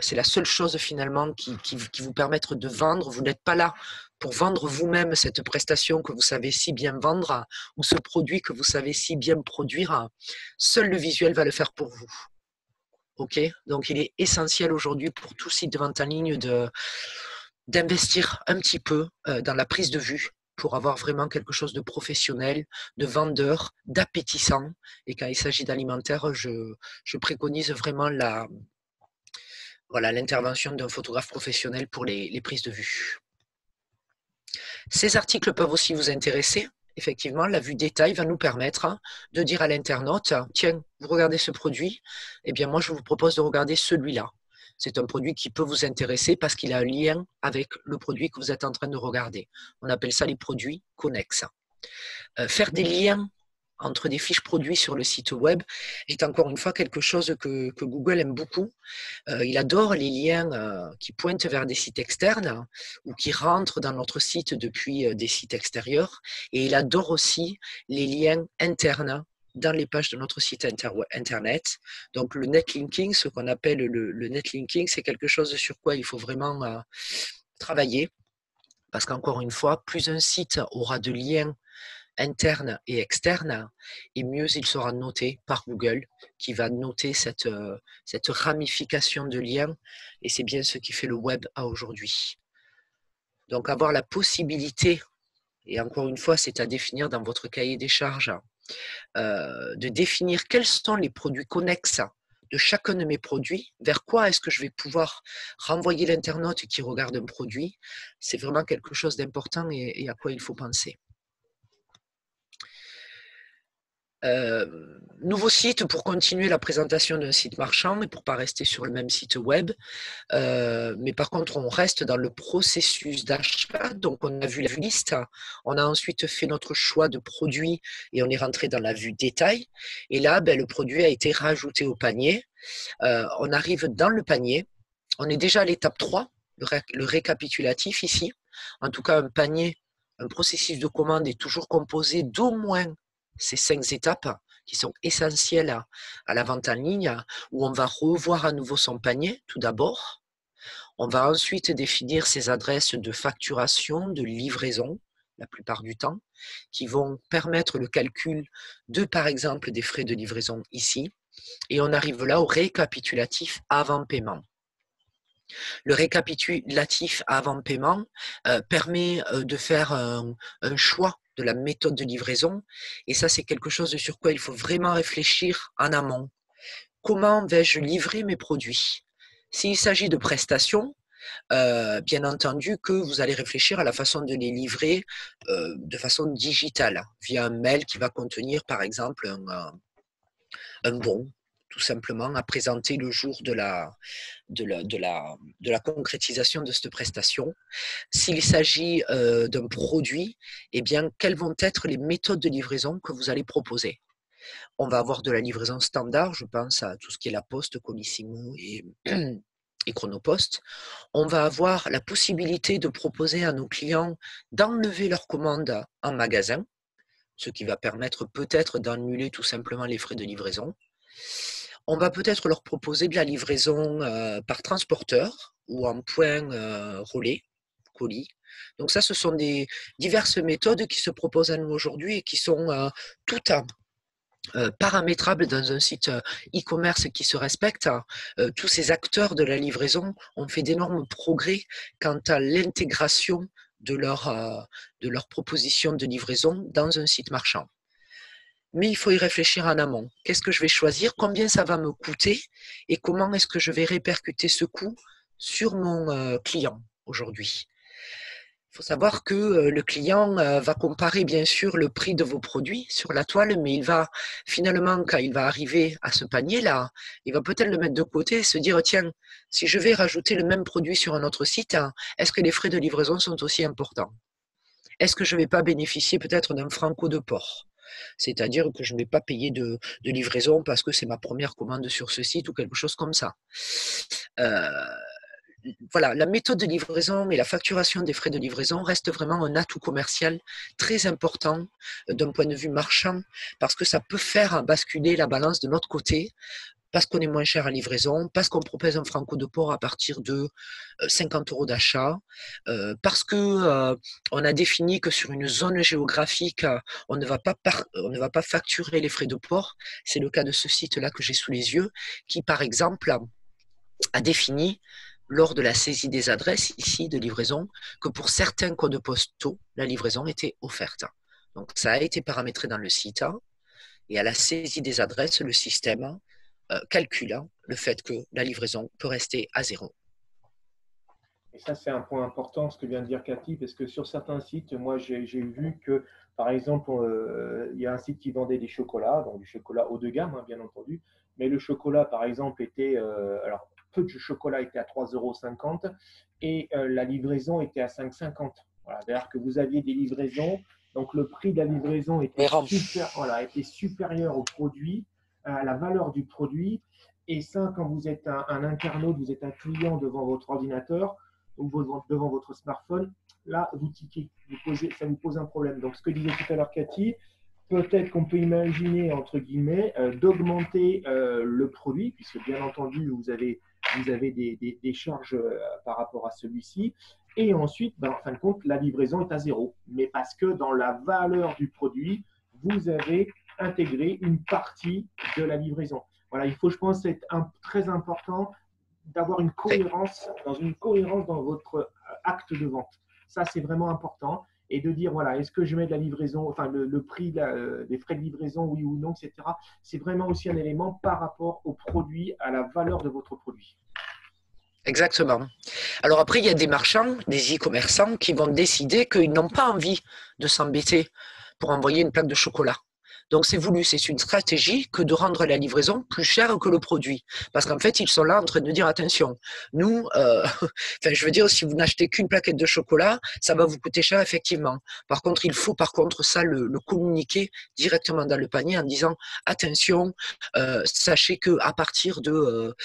C'est la seule chose finalement qui vous permettre de vendre. Vous n'êtes pas là pour vendre vous-même cette prestation que vous savez si bien vendre ou ce produit que vous savez si bien produire. Seul le visuel va le faire pour vous. Ok, donc il est essentiel aujourd'hui pour tout site de vente en ligne d'investir un petit peu dans la prise de vue pour avoir vraiment quelque chose de professionnel, de vendeur, d'appétissant. Et quand il s'agit d'alimentaire, je préconise vraiment l'intervention d'un photographe professionnel pour les prises de vue. Ces articles peuvent aussi vous intéresser. Effectivement, la vue détail va nous permettre de dire à l'internaute, tiens, vous regardez ce produit, eh bien moi je vous propose de regarder celui-là. c'est un produit qui peut vous intéresser parce qu'il a un lien avec le produit que vous êtes en train de regarder. On appelle ça les produits connexes. Faire des liens entre des fiches produits sur le site web est encore une fois quelque chose que Google aime beaucoup. Il adore les liens qui pointent vers des sites externes ou qui rentrent dans notre site depuis des sites extérieurs. Et il adore aussi les liens internes dans les pages de notre site internet. Donc le netlinking, ce qu'on appelle le netlinking, c'est quelque chose sur quoi il faut vraiment travailler. Parce qu'encore une fois, plus un site aura de liens interne et externe, et mieux il sera noté par Google, qui va noter cette ramification de liens, et c'est bien ce qui fait le web à aujourd'hui. Donc avoir la possibilité, et encore une fois c'est à définir dans votre cahier des charges, de définir quels sont les produits connexes de chacun de mes produits, vers quoi est-ce que je vais pouvoir renvoyer l'internaute qui regarde un produit, c'est vraiment quelque chose d'important et à quoi il faut penser. Nouveau site pour continuer la présentation d'un site marchand et pour ne pas rester sur le même site web. Mais par contre, on reste dans le processus d'achat. Donc, on a vu la vue liste. On a ensuite fait notre choix de produit et on est rentré dans la vue détail. Et là, le produit a été rajouté au panier. On arrive dans le panier. On est déjà à l'étape 3, le récapitulatif ici. En tout cas, un processus de commande est toujours composé d'au moins ces 5 étapes qui sont essentielles à la vente en ligne, où on va revoir à nouveau son panier tout d'abord. On va ensuite définir ses adresses de facturation, de livraison, la plupart du temps, qui vont permettre le calcul de, par exemple, des frais de livraison ici. Et on arrive là au récapitulatif avant paiement. Le récapitulatif avant paiement permet de faire un choix de la méthode de livraison. Et ça, c'est quelque chose sur quoi il faut vraiment réfléchir en amont. Comment vais-je livrer mes produits? S'il s'agit de prestations, bien entendu que vous allez réfléchir à la façon de les livrer de façon digitale, via un mail qui va contenir, par exemple, un bon, tout simplement, à présenter le jour de la concrétisation de cette prestation. S'il s'agit d'un produit, eh bien, quelles vont être les méthodes de livraison que vous allez proposer? On va avoir de la livraison standard, je pense à tout ce qui est la Poste, Colissimo et Chronopost. On va avoir la possibilité de proposer à nos clients d'enlever leur commande en magasin, ce qui va permettre peut-être d'annuler tout simplement les frais de livraison. On va peut-être leur proposer de la livraison par transporteur ou en point relais, colis. Donc ça, ce sont des diverses méthodes qui se proposent à nous aujourd'hui et qui sont toutes paramétrables dans un site e-commerce qui se respecte. Tous ces acteurs de la livraison ont fait d'énormes progrès quant à l'intégration de leur proposition de livraison dans un site marchand. Mais il faut y réfléchir en amont. Qu'est-ce que je vais choisir? Combien ça va me coûter? Et comment est-ce que je vais répercuter ce coût sur mon client aujourd'hui? Il faut savoir que le client va comparer bien sûr le prix de vos produits sur la toile, mais il va finalement, quand il va arriver à ce panier-là, il va peut-être le mettre de côté et se dire, tiens, si je vais rajouter le même produit sur un autre site, est-ce que les frais de livraison sont aussi importants? Est-ce que je ne vais pas bénéficier peut-être d'un franco de port? C'est-à-dire que je ne vais pas payer de livraison parce que c'est ma première commande sur ce site ou quelque chose comme ça. Voilà, la méthode de livraison et la facturation des frais de livraison reste vraiment un atout commercial très important d'un point de vue marchand parce que ça peut faire basculer la balance de notre côté parce qu'on est moins cher à livraison, parce qu'on propose un franco de port à partir de 50 € d'achat, parce que on a défini que sur une zone géographique, on ne va pas facturer les frais de port. C'est le cas de ce site-là que j'ai sous les yeux, qui par exemple a défini lors de la saisie des adresses ici de livraison que pour certains codes postaux, la livraison était offerte. Donc ça a été paramétré dans le site et à la saisie des adresses, le système calculant le fait que la livraison peut rester à 0. Et ça, c'est un point important, ce que vient de dire Cathy, parce que sur certains sites, moi, j'ai vu que, par exemple, il y a un site qui vendait des chocolats, donc du chocolat haut de gamme, hein, bien entendu, mais le chocolat, par exemple, était, alors, peu de chocolat était à 3,50 € et la livraison était à 5,50 €. Voilà, c'est-à-dire que vous aviez des livraisons, donc le prix de la livraison était, voilà, était supérieur au produit, à la valeur du produit. Et ça, quand vous êtes un internaute, vous êtes un client devant votre ordinateur ou devant votre smartphone, là, vous tiquez, ça vous pose un problème. Donc, ce que disait tout à l'heure Cathy, peut-être qu'on peut imaginer, entre guillemets, d'augmenter le produit, puisque bien entendu, vous avez des charges par rapport à celui-ci. Et ensuite, ben, en fin de compte, la livraison est à zéro. Mais parce que dans la valeur du produit, vous avez intégré une partie de la livraison. Voilà, il faut, je pense, être très important d'avoir une cohérence dans votre acte de vente. Ça, c'est vraiment important. Et de dire, voilà, est-ce que je mets de la livraison, enfin, le prix des frais de livraison, oui ou non, etc. C'est vraiment aussi un élément par rapport au produit, à la valeur de votre produit. Exactement. Alors après, il y a des marchands, des e-commerçants qui vont décider qu'ils n'ont pas envie de s'embêter pour envoyer une plaque de chocolat. Donc c'est voulu, c'est une stratégie que de rendre la livraison plus chère que le produit. Parce qu'en fait, ils sont là en train de dire attention, nous, enfin, je veux dire, si vous n'achetez qu'une plaquette de chocolat, ça va vous coûter cher effectivement. Par contre, il faut ça le communiquer directement dans le panier en disant attention, sachez que à partir de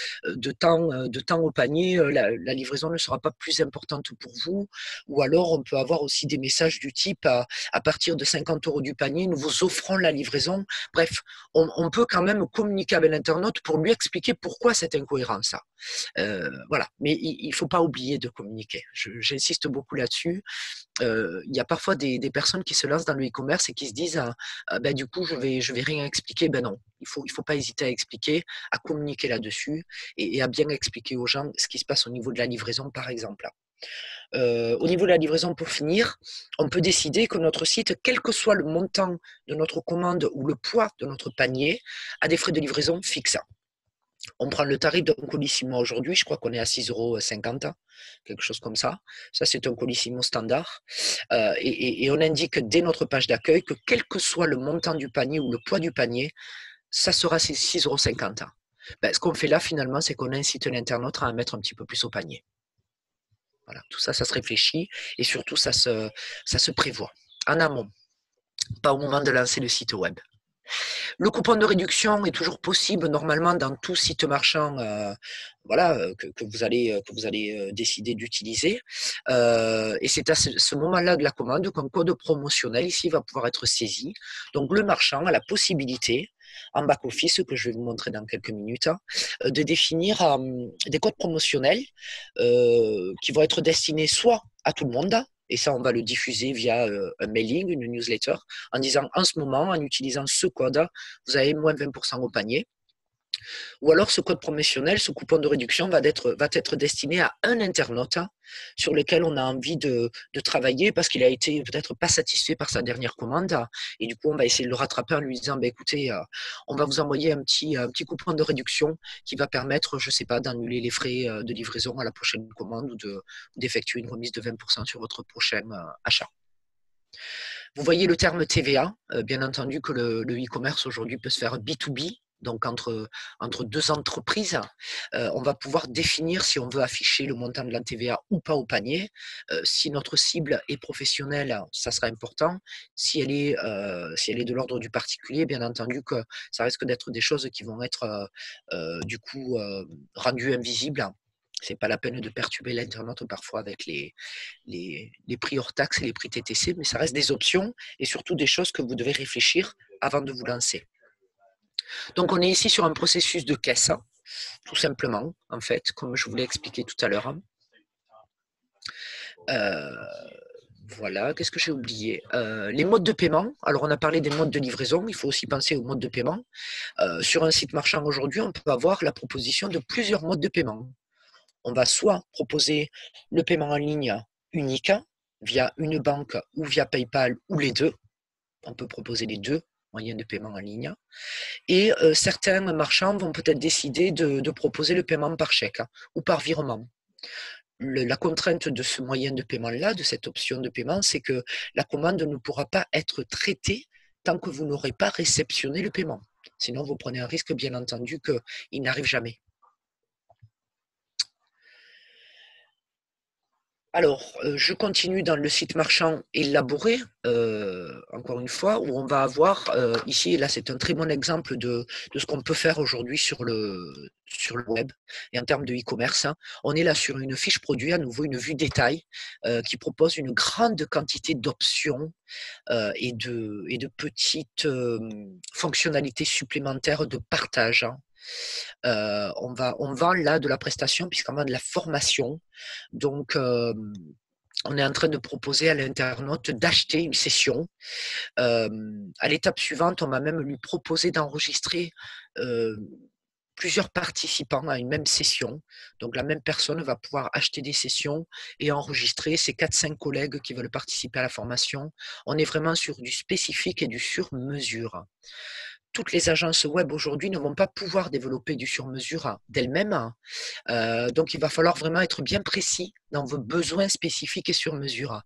temps au panier, la livraison ne sera pas plus importante pour vous. Ou alors, on peut avoir aussi des messages du type à partir de 50 € du panier, nous vous offrons la livraison. Bref, on peut quand même communiquer avec l'internaute pour lui expliquer pourquoi cette incohérence. Voilà, mais il ne faut pas oublier de communiquer. J'insiste beaucoup là-dessus. Il y a parfois des personnes qui se lancent dans le e-commerce et qui se disent ben, du coup, je vais rien expliquer. Ben non, il faut pas hésiter à expliquer, à communiquer là-dessus et à bien expliquer aux gens ce qui se passe au niveau de la livraison, par exemple. Au niveau de la livraison, pour finir, on peut décider que notre site, quel que soit le montant de notre commande ou le poids de notre panier, a des frais de livraison fixes. On prend le tarif d'un colissimo aujourd'hui, je crois qu'on est à 6,50 €, quelque chose comme ça. Ça, c'est un colissimo standard. Et on indique dès notre page d'accueil que quel que soit le montant du panier ou le poids du panier, ça sera 6,50 €. Ben, ce qu'on fait là, finalement, c'est qu'on incite l'internaute à en mettre un petit peu plus au panier. Voilà, tout ça, ça se réfléchit et surtout, ça se prévoit en amont, pas au moment de lancer le site web. Le coupon de réduction est toujours possible normalement dans tout site marchand voilà, que vous allez décider d'utiliser. Et c'est à ce moment-là de la commande qu'un code promotionnel ici va pouvoir être saisi. Donc le marchand a la possibilité, en back-office, que je vais vous montrer dans quelques minutes, de définir des codes promotionnels qui vont être destinés soit à tout le monde, et ça, on va le diffuser via un mailing, une newsletter, en disant en ce moment, en utilisant ce code, vous avez moins 20% au panier. Ou alors, ce code promotionnel, ce coupon de réduction va être destiné à un internaute sur lequel on a envie de travailler parce qu'il a été peut-être pas satisfait par sa dernière commande. Et du coup, on va essayer de le rattraper en lui disant, bah, écoutez, on va vous envoyer un petit coupon de réduction qui va permettre, je ne sais pas, d'annuler les frais de livraison à la prochaine commande ou d'effectuer une remise de 20% sur votre prochain achat. Vous voyez le terme TVA, bien entendu que le e-commerce aujourd'hui peut se faire B2B, donc entre deux entreprises. On va pouvoir définir si on veut afficher le montant de la TVA ou pas au panier. Si notre cible est professionnelle, ça sera important. Si elle est de l'ordre du particulier, bien entendu que ça risque d'être des choses qui vont être du coup rendues invisibles. C'est pas la peine de perturber l'internaute parfois avec les prix hors taxes et les prix TTC, mais ça reste des options et surtout des choses que vous devez réfléchir avant de vous lancer. Donc on est ici sur un processus de caisse, tout simplement, en fait, comme je vous l'ai expliqué tout à l'heure. Voilà, qu'est-ce que j'ai oublié? Les modes de paiement. Alors on a parlé des modes de livraison, il faut aussi penser aux modes de paiement. Sur un site marchand aujourd'hui, on peut avoir la proposition de plusieurs modes de paiement. On va soit proposer le paiement en ligne unique via une banque ou via PayPal ou les deux. On peut proposer les deux moyens de paiement en ligne. Et certains marchands vont peut-être décider de proposer le paiement par chèque ou par virement. La contrainte de ce moyen de paiement-là, de cette option de paiement, c'est que la commande ne pourra pas être traitée tant que vous n'aurez pas réceptionné le paiement. Sinon, vous prenez un risque, bien entendu, qu'il n'arrive jamais. Alors, je continue dans le site marchand élaboré, encore une fois, où on va avoir, ici, là c'est un très bon exemple de ce qu'on peut faire aujourd'hui sur le web et en termes de e-commerce, hein. On est là sur une fiche produit, à nouveau une vue détail, qui propose une grande quantité d'options et de petites fonctionnalités supplémentaires de partage, hein. On vend là de la prestation puisqu'on vend de la formation. Donc, on est en train de proposer à l'internaute d'acheter une session. À l'étape suivante, on va même lui proposer d'enregistrer plusieurs participants à une même session. Donc la même personne va pouvoir acheter des sessions et enregistrer ses 4-5 collègues qui veulent participer à la formation. On est vraiment sur du spécifique et du sur-mesure. Toutes les agences web aujourd'hui ne vont pas pouvoir développer du sur-mesure d'elles-mêmes. Donc il va falloir vraiment être bien précis dans vos besoins spécifiques et sur-mesure.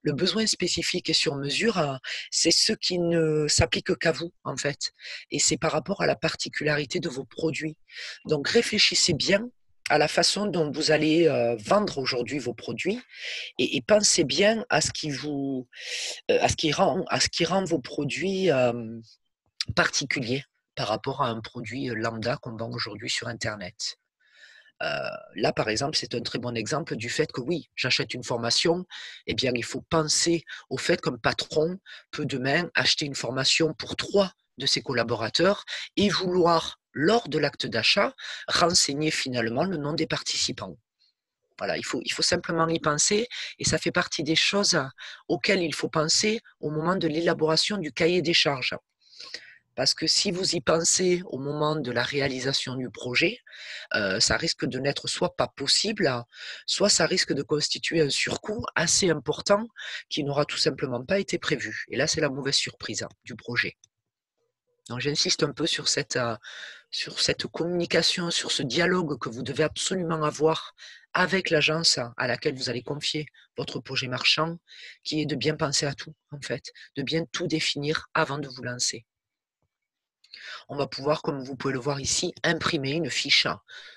Le besoin spécifique et sur-mesure, c'est ce qui ne s'applique qu'à vous, en fait. Et c'est par rapport à la particularité de vos produits. Donc réfléchissez bien à la façon dont vous allez vendre aujourd'hui vos produits et pensez bien à ce qui rend vos produits particuliers par rapport à un produit lambda qu'on vend aujourd'hui sur Internet. Là, par exemple, c'est un très bon exemple du fait que oui, j'achète une formation, eh bien, il faut penser au fait qu'un patron peut demain acheter une formation pour 3 de ses collaborateurs et vouloir, lors de l'acte d'achat, renseigner finalement le nom des participants. Voilà, il faut simplement y penser et ça fait partie des choses auxquelles il faut penser au moment de l'élaboration du cahier des charges. Parce que si vous y pensez au moment de la réalisation du projet, ça risque de n'être soit pas possible, soit ça risque de constituer un surcoût assez important qui n'aura tout simplement pas été prévu. Et là, c'est la mauvaise surprise du projet. Donc j'insiste un peu sur cette communication, sur ce dialogue que vous devez absolument avoir avec l'agence à laquelle vous allez confier votre projet marchand, qui est de bien penser à tout, en fait, de bien tout définir avant de vous lancer. On va pouvoir, comme vous pouvez le voir ici, imprimer une fiche.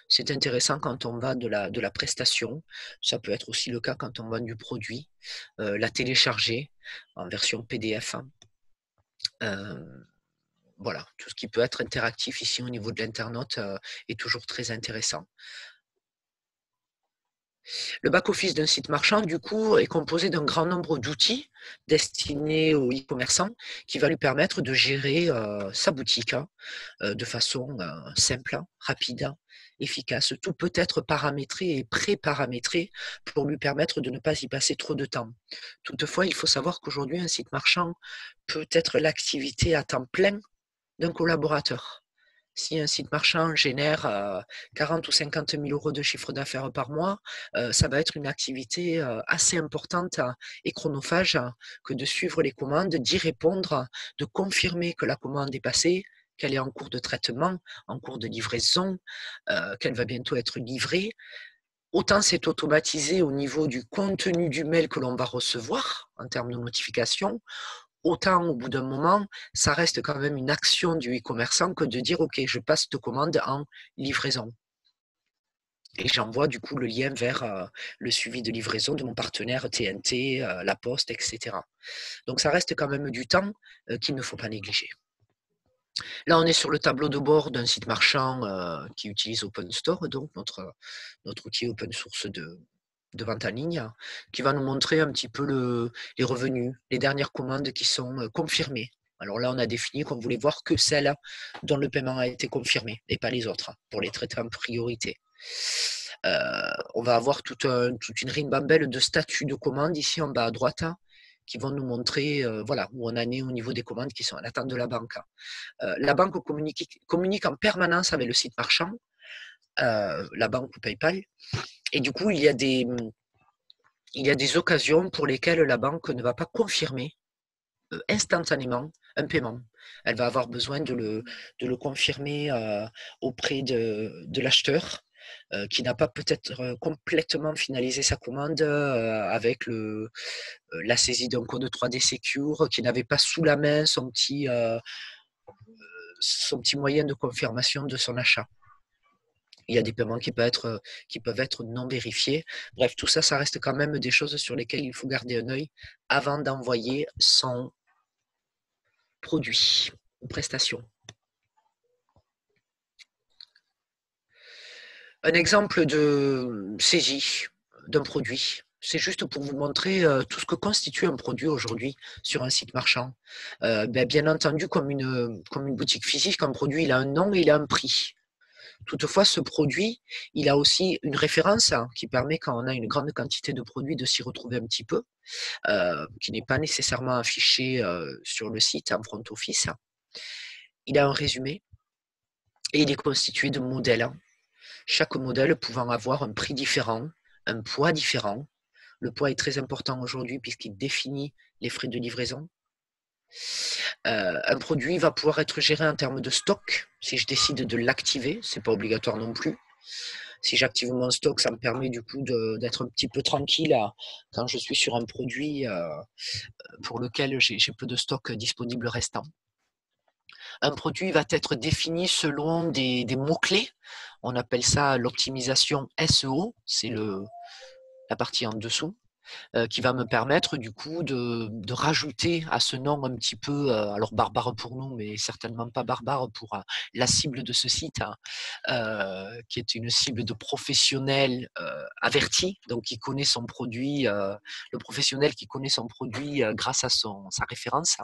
C'est intéressant quand on va de la prestation. Ça peut être aussi le cas quand on vend du produit. La télécharger en version PDF. Voilà, tout ce qui peut être interactif ici au niveau de l'internaute est toujours très intéressant. Le back-office d'un site marchand, du coup, est composé d'un grand nombre d'outils destinés aux e-commerçants qui va lui permettre de gérer sa boutique de façon simple, rapide, efficace. Tout peut être paramétré et pré-paramétré pour lui permettre de ne pas y passer trop de temps. Toutefois, il faut savoir qu'aujourd'hui, un site marchand peut être l'activité à temps plein d'un collaborateur. Si un site marchand génère 40 ou 50 000 euros de chiffre d'affaires par mois, ça va être une activité assez importante et chronophage que de suivre les commandes, d'y répondre, de confirmer que la commande est passée, qu'elle est en cours de traitement, en cours de livraison, qu'elle va bientôt être livrée. Autant c'est automatisé au niveau du contenu du mail que l'on va recevoir en termes de notification, autant au bout d'un moment, ça reste quand même une action du e-commerçant que de dire ok, je passe de commande en livraison. Et j'envoie du coup le lien vers le suivi de livraison de mon partenaire TNT, La Poste, etc. Donc ça reste quand même du temps qu'il ne faut pas négliger. Là, on est sur le tableau de bord d'un site marchand qui utilise OpenStore, donc notre outil open source de vente en ligne, qui va nous montrer un petit peu les revenus, les dernières commandes qui sont confirmées. Alors là, on a défini qu'on voulait voir que celles dont le paiement a été confirmé et pas les autres, pour les traiter en priorité. On va avoir toute une ribambelle de statuts de commandes ici en bas à droite qui vont nous montrer voilà, où on en est au niveau des commandes qui sont à l'attente de la banque. La banque communique en permanence avec le site marchand, la banque ou PayPal, et du coup, il y a des occasions pour lesquelles la banque ne va pas confirmer instantanément un paiement. Elle va avoir besoin de le confirmer auprès de l'acheteur qui n'a pas peut-être complètement finalisé sa commande avec la saisie d'un code 3D Secure, qui n'avait pas sous la main son petit moyen de confirmation de son achat. Il y a des paiements qui peuvent être non vérifiés. Bref, tout ça, ça reste quand même des choses sur lesquelles il faut garder un œil avant d'envoyer son produit ou prestation. Un exemple de saisie d'un produit, c'est juste pour vous montrer tout ce que constitue un produit aujourd'hui sur un site marchand. Bien entendu, comme une boutique physique, un produit, il a un nom et il a un prix. Toutefois, ce produit, il a aussi une référence qui permet, quand on a une grande quantité de produits, de s'y retrouver un petit peu, qui n'est pas nécessairement affiché sur le site en front office. Il a un résumé et il est constitué de modèles. Chaque modèle pouvant avoir un prix différent, un poids différent. Le poids est très important aujourd'hui puisqu'il définit les frais de livraison. Un produit va pouvoir être géré en termes de stock. Si je décide de l'activer, ce n'est pas obligatoire non plus. Si j'active mon stock, ça me permet du coup d'être un petit peu tranquille quand je suis sur un produit pour lequel j'ai peu de stock disponible restant. Un produit va être défini selon des mots-clés. On appelle ça l'optimisation SEO, c'est la partie en dessous, qui va me permettre du coup de rajouter à ce nom un petit peu, alors barbare pour nous, mais certainement pas barbare pour la cible de ce site, qui est une cible de professionnel averti, donc qui connaît son produit, le professionnel qui connaît son produit grâce à sa référence.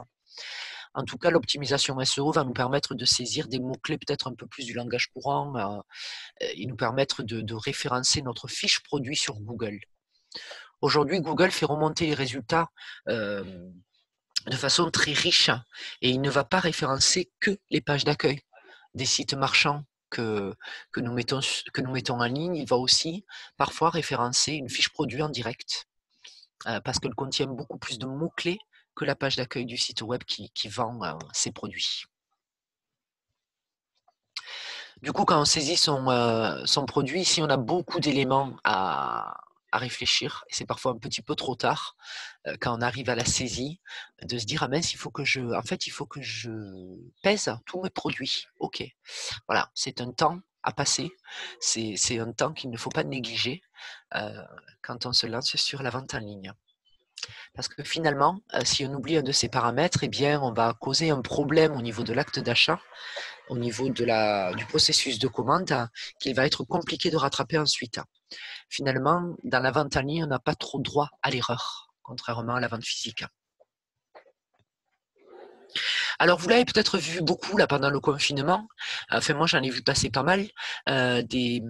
En tout cas, l'optimisation SEO va nous permettre de saisir des mots-clés peut-être un peu plus du langage courant et nous permettre de référencer notre fiche produit sur Google. Aujourd'hui, Google fait remonter les résultats de façon très riche et il ne va pas référencer que les pages d'accueil des sites marchands que nous mettons en ligne. Il va aussi parfois référencer une fiche produit en direct parce qu'elle contient beaucoup plus de mots-clés que la page d'accueil du site web qui vend ses produits. Du coup, quand on saisit son produit, ici, on a beaucoup d'éléments à réfléchir. Et c'est parfois un petit peu trop tard quand on arrive à la saisie de se dire ah mince, il faut que je pèse tous mes produits. Ok, voilà, c'est un temps à passer. C'est un temps qu'il ne faut pas négliger quand on se lance sur la vente en ligne. Parce que finalement, si on oublie un de ces paramètres, eh bien, on va causer un problème au niveau de l'acte d'achat, au niveau du processus de commande, qu'il va être compliqué de rattraper ensuite. Finalement, dans la vente en ligne, on n'a pas trop droit à l'erreur, contrairement à la vente physique. Alors, vous l'avez peut-être vu beaucoup là pendant le confinement. Enfin, moi, j'en ai vu passer pas mal des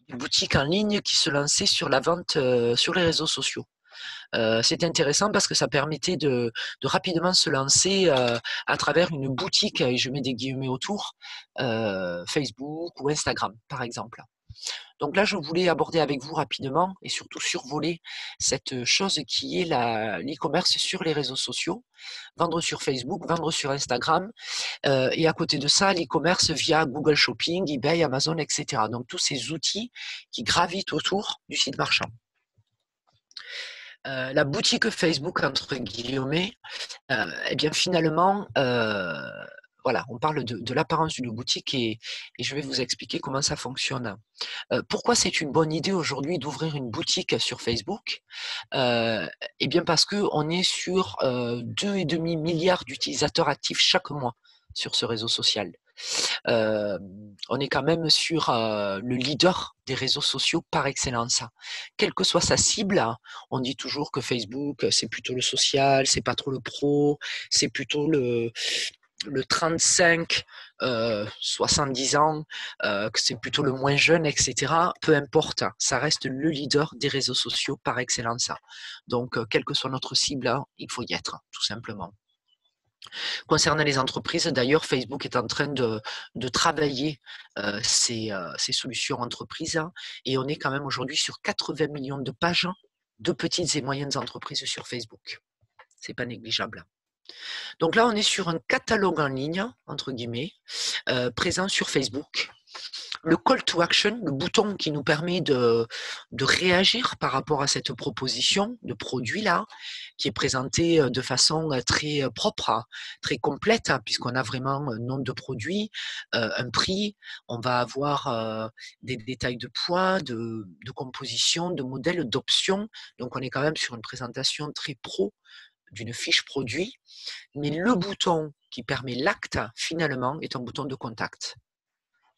boutiques en ligne qui se lançaient sur la vente sur les réseaux sociaux. C'est intéressant parce que ça permettait de rapidement se lancer à travers une boutique, et je mets des guillemets autour, Facebook ou Instagram, par exemple. Donc là, je voulais aborder avec vous rapidement et surtout survoler cette chose qui est l'e-commerce sur les réseaux sociaux, vendre sur Facebook, vendre sur Instagram, et à côté de ça, l'e-commerce via Google Shopping, eBay, Amazon, etc. Donc tous ces outils qui gravitent autour du site marchand. La boutique Facebook, entre guillemets, eh bien finalement, voilà, on parle de l'apparence d'une boutique et je vais vous expliquer comment ça fonctionne. Pourquoi c'est une bonne idée aujourd'hui d'ouvrir une boutique sur Facebook? Eh bien parce qu'on est sur 2,5 milliards d'utilisateurs actifs chaque mois sur ce réseau social. On est quand même sur le leader des réseaux sociaux par excellence. Quelle que soit sa cible, on dit toujours que Facebook, c'est plutôt le social, c'est pas trop le pro, c'est plutôt le 35, 70 ans, que c'est plutôt le moins jeune, etc. Peu importe, ça reste le leader des réseaux sociaux par excellence. Donc, quelle que soit notre cible, il faut y être, tout simplement. Concernant les entreprises, d'ailleurs, Facebook est en train de travailler ces solutions entreprises et on est quand même aujourd'hui sur 80 millions de pages de petites et moyennes entreprises sur Facebook. C'est pas négligeable. Donc là, on est sur un catalogue en ligne, entre guillemets, présent sur Facebook. Le call to action, le bouton qui nous permet de réagir par rapport à cette proposition de produit-là, qui est présentée de façon très propre, très complète, puisqu'on a vraiment un nom de produit, un prix, on va avoir des détails de poids, de composition, de modèle, d'options. Donc on est quand même sur une présentation très pro d'une fiche produit, mais le bouton qui permet l'acte, finalement, est un bouton de contact.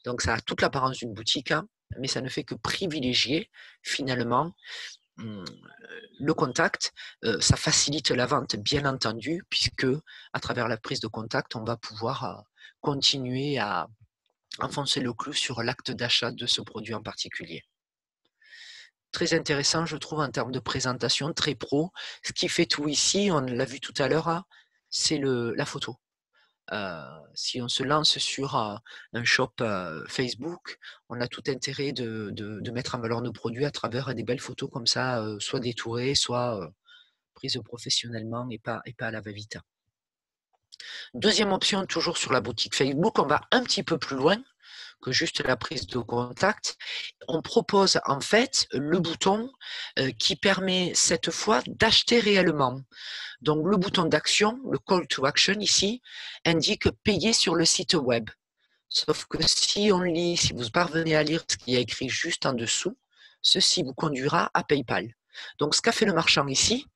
Donc, ça a toute l'apparence d'une boutique, mais ça ne fait que privilégier, finalement, le contact. Ça facilite la vente, bien entendu, puisque à travers la prise de contact, on va pouvoir continuer à enfoncer le clou sur l'acte d'achat de ce produit en particulier. Très intéressant, je trouve, en termes de présentation, très pro. Ce qui fait tout ici, on l'a vu tout à l'heure, c'est la photo. Si on se lance sur un shop Facebook, on a tout intérêt de mettre en valeur nos produits à travers des belles photos comme ça, soit détourées, soit prises professionnellement et pas à la va-vite. Deuxième option, toujours sur la boutique Facebook, on va un petit peu plus loin que juste la prise de contact. On propose en fait le bouton qui permet cette fois d'acheter réellement. Donc le bouton d'action, le call to action ici, indique payer sur le site web. Sauf que si on lit, si vous parvenez à lire ce qu'il y a écrit juste en dessous, ceci vous conduira à PayPal. Donc ce qu'a fait le marchand ici,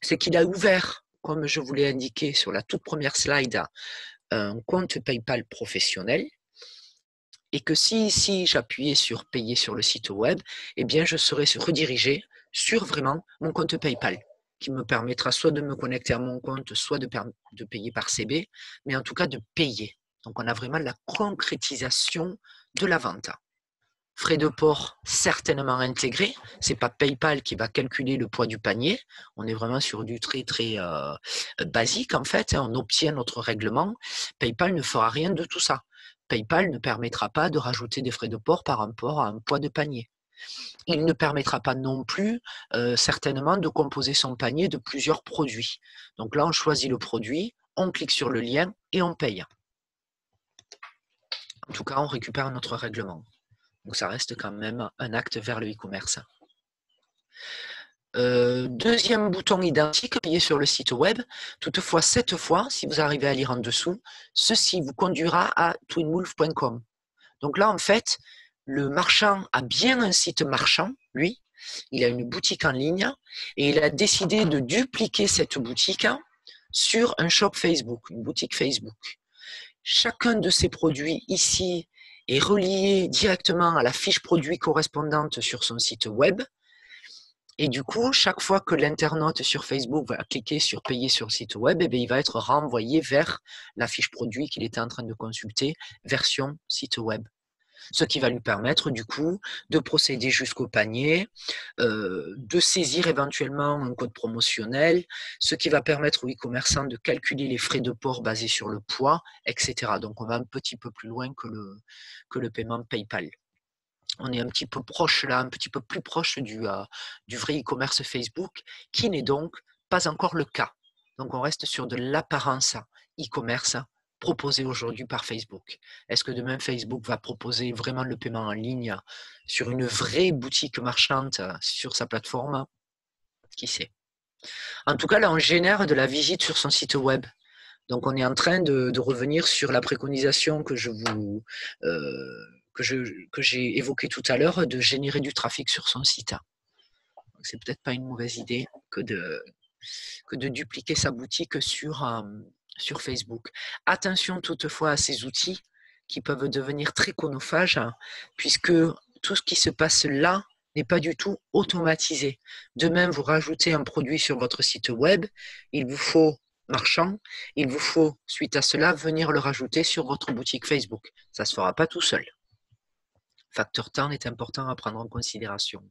c'est qu'il a ouvert, comme je vous l'ai indiqué sur la toute première slide, un compte PayPal professionnel. Et que si ici j'appuyais sur payer sur le site web, eh bien je serais redirigé sur vraiment mon compte PayPal, qui me permettra soit de me connecter à mon compte, soit de payer par CB, mais en tout cas de payer. Donc on a vraiment la concrétisation de la vente. Frais de port certainement intégrés. C'est pas PayPal qui va calculer le poids du panier. On est vraiment sur du très très basique en fait. On obtient notre règlement. PayPal ne fera rien de tout ça. PayPal ne permettra pas de rajouter des frais de port par rapport à un poids de panier. Il ne permettra pas non plus certainement de composer son panier de plusieurs produits. Donc là, on choisit le produit, on clique sur le lien et on paye. En tout cas, on récupère notre règlement. Donc ça reste quand même un acte vers le e-commerce. Deuxième bouton identique, payer sur le site web. Toutefois, cette fois, si vous arrivez à lire en dessous, ceci vous conduira à twinwolf.com. Donc là, en fait, le marchand a bien un site marchand, lui. Il a une boutique en ligne et il a décidé de dupliquer cette boutique sur un shop Facebook, une boutique Facebook. Chacun de ces produits ici est relié directement à la fiche produit correspondante sur son site web. Et du coup, chaque fois que l'internaute sur Facebook va cliquer sur payer sur le site web, eh bien, il va être renvoyé vers la fiche produit qu'il était en train de consulter, version site web. Ce qui va lui permettre du coup de procéder jusqu'au panier, de saisir éventuellement un code promotionnel, ce qui va permettre au e-commerçant de calculer les frais de port basés sur le poids, etc. Donc on va un petit peu plus loin que le paiement PayPal. On est un petit peu proche là, un petit peu plus proche du vrai e-commerce Facebook, qui n'est donc pas encore le cas. Donc on reste sur de l'apparence e-commerce proposé aujourd'hui par Facebook. Est-ce que demain Facebook va proposer vraiment le paiement en ligne sur une vraie boutique marchande sur sa plateforme? Qui sait? En tout cas, là, on génère de la visite sur son site web. Donc, on est en train de revenir sur la préconisation que j'ai évoquée tout à l'heure, de générer du trafic sur son site. C'est peut-être pas une mauvaise idée que de dupliquer sa boutique sur Facebook. Attention toutefois à ces outils qui peuvent devenir très chronophages, puisque tout ce qui se passe là n'est pas du tout automatisé. De même, vous rajoutez un produit sur votre site web, il vous faut marchand, il vous faut, suite à cela, venir le rajouter sur votre boutique Facebook. Ça ne se fera pas tout seul. Facteur temps est important à prendre en considération.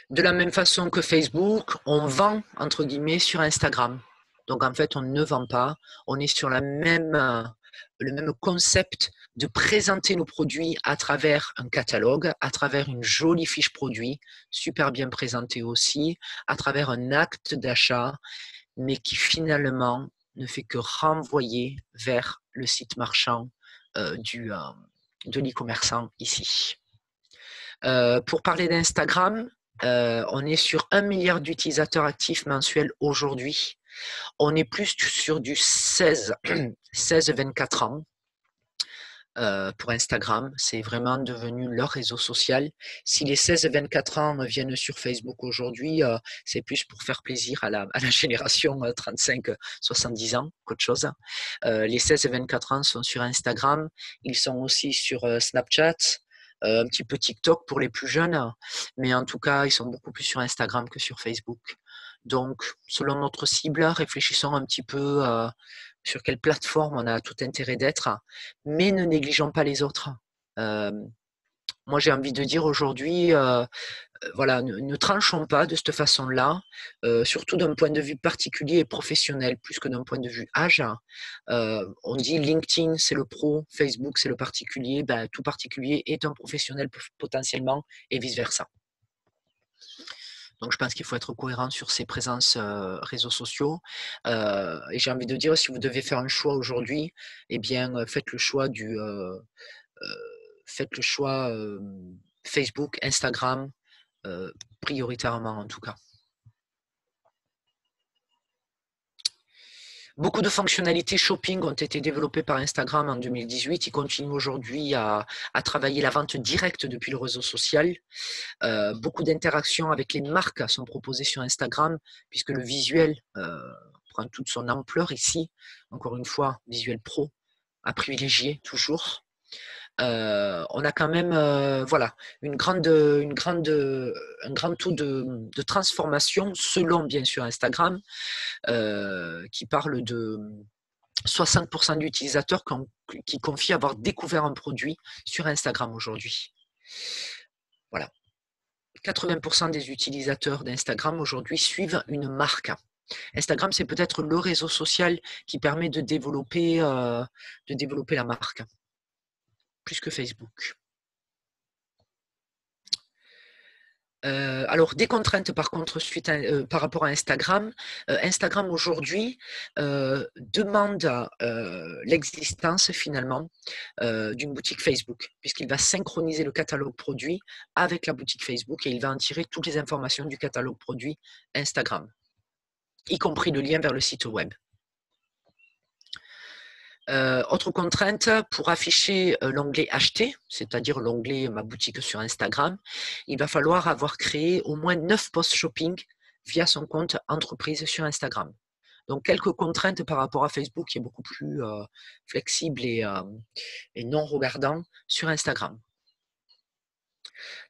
De la même façon que Facebook, on vend, entre guillemets, sur Instagram. Donc, en fait, on ne vend pas. On est sur le même concept de présenter nos produits à travers un catalogue, à travers une jolie fiche produit, super bien présentée aussi, à travers un acte d'achat, mais qui finalement ne fait que renvoyer vers le site marchand de l'e-commerçant ici. Pour parler d'Instagram, on est sur 1 milliard d'utilisateurs actifs mensuels aujourd'hui. On est plus sur du 16-24 ans. Pour Instagram, c'est vraiment devenu leur réseau social. Si les 16-24 ans viennent sur Facebook aujourd'hui, c'est plus pour faire plaisir à la génération 35-70 ans qu'autre chose. Les 16-24 ans sont sur Instagram, ils sont aussi sur Snapchat, un petit peu TikTok pour les plus jeunes, mais en tout cas, ils sont beaucoup plus sur Instagram que sur Facebook. Donc, selon notre cible, réfléchissons un petit peu sur quelle plateforme on a tout intérêt d'être, mais ne négligeons pas les autres. Moi, j'ai envie de dire aujourd'hui, voilà, ne tranchons pas de cette façon-là, surtout d'un point de vue particulier et professionnel, plus que d'un point de vue âge. On dit LinkedIn, c'est le pro, Facebook, c'est le particulier. Ben, tout particulier est un professionnel potentiellement et vice-versa. Donc, je pense qu'il faut être cohérent sur ses présences réseaux sociaux. Et j'ai envie de dire, si vous devez faire un choix aujourd'hui, eh bien, faites le choix Facebook, Instagram, prioritairement en tout cas. Beaucoup de fonctionnalités shopping ont été développées par Instagram en 2018. Ils continuent aujourd'hui à travailler la vente directe depuis le réseau social. Beaucoup d'interactions avec les marques sont proposées sur Instagram, puisque le visuel prend toute son ampleur ici. Encore une fois, visuel pro à privilégier toujours. On a quand même voilà, un grand taux de transformation selon bien sûr Instagram, qui parle de 60% d'utilisateurs qui confient avoir découvert un produit sur Instagram aujourd'hui. Voilà. 80% des utilisateurs d'Instagram aujourd'hui suivent une marque. Instagram, c'est peut-être le réseau social qui permet de développer la marque, plus que Facebook. Alors, des contraintes par contre par rapport à Instagram. Instagram aujourd'hui demande l'existence finalement d'une boutique Facebook, puisqu'il va synchroniser le catalogue produit avec la boutique Facebook et il va en tirer toutes les informations du catalogue produit Instagram, y compris le lien vers le site web. Autre contrainte, pour afficher l'onglet acheter, c'est-à-dire l'onglet ma boutique sur Instagram, il va falloir avoir créé au moins 9 posts shopping via son compte entreprise sur Instagram. Donc quelques contraintes par rapport à Facebook qui est beaucoup plus flexible et non regardant sur Instagram.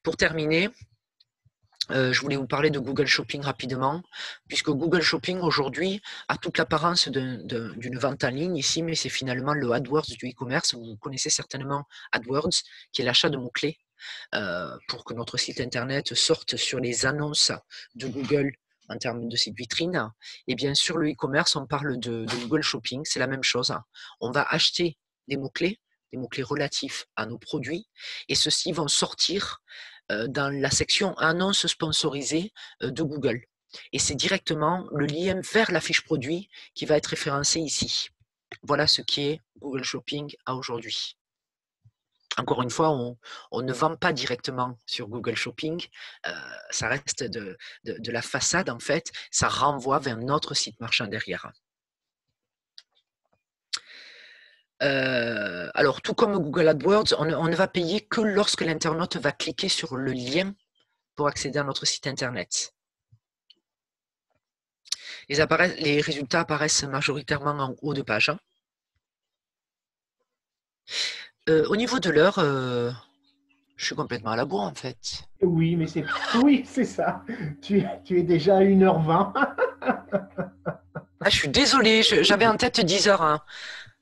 Pour terminer, je voulais vous parler de Google Shopping rapidement, puisque Google Shopping aujourd'hui a toute l'apparence d'une vente en ligne ici, mais c'est finalement le AdWords du e-commerce. Vous connaissez certainement AdWords, qui est l'achat de mots-clés pour que notre site internet sorte sur les annonces de Google en termes de site vitrine. Et bien sûr, le e-commerce, on parle de Google Shopping, c'est la même chose. On va acheter des mots-clés relatifs à nos produits, et ceux-ci vont sortir dans la section annonces sponsorisées de Google. Et c'est directement le lien vers la fiche produit qui va être référencé ici. Voilà ce qui est Google Shopping à aujourd'hui. Encore une fois, on ne vend pas directement sur Google Shopping, ça reste de la façade en fait, ça renvoie vers notre site marchand derrière. Alors, tout comme Google AdWords, on ne va payer que lorsque l'internaute va cliquer sur le lien pour accéder à notre site internet. Les résultats apparaissent majoritairement en haut de page. Au niveau de l'heure, je suis complètement à la bourre en fait. Oui, mais c'est ça. Tu es déjà à 1h20. Ah, je suis désolée, j'avais en tête 10h. Hein.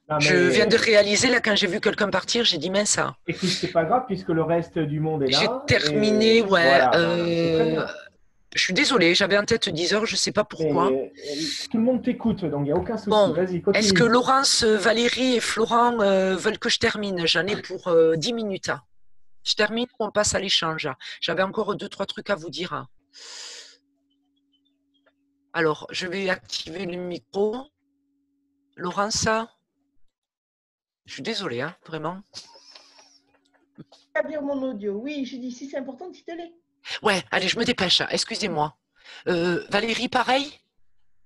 Non, je viens de réaliser, là, quand j'ai vu quelqu'un partir, j'ai dit mince. Écoute, c'est pas grave puisque le reste du monde est là. J'ai terminé, ouais. Voilà, c'est très bien. Je suis désolée, j'avais en tête 10h, je ne sais pas pourquoi. Tout le monde t'écoute, donc il n'y a aucun souci. Bon, vas-y, continue. Est-ce que Laurence, Valérie et Florent veulent que je termine? J'en ai pour 10 minutes. Je termine, on passe à l'échange. J'avais encore 2-3 trucs à vous dire. Alors, je vais activer le micro. Laurence, je suis désolée, hein, vraiment. Établir mon audio. Oui, j'ai dit, si c'est important, dites-le. Ouais, allez, je me dépêche. Excusez-moi. Valérie, pareil?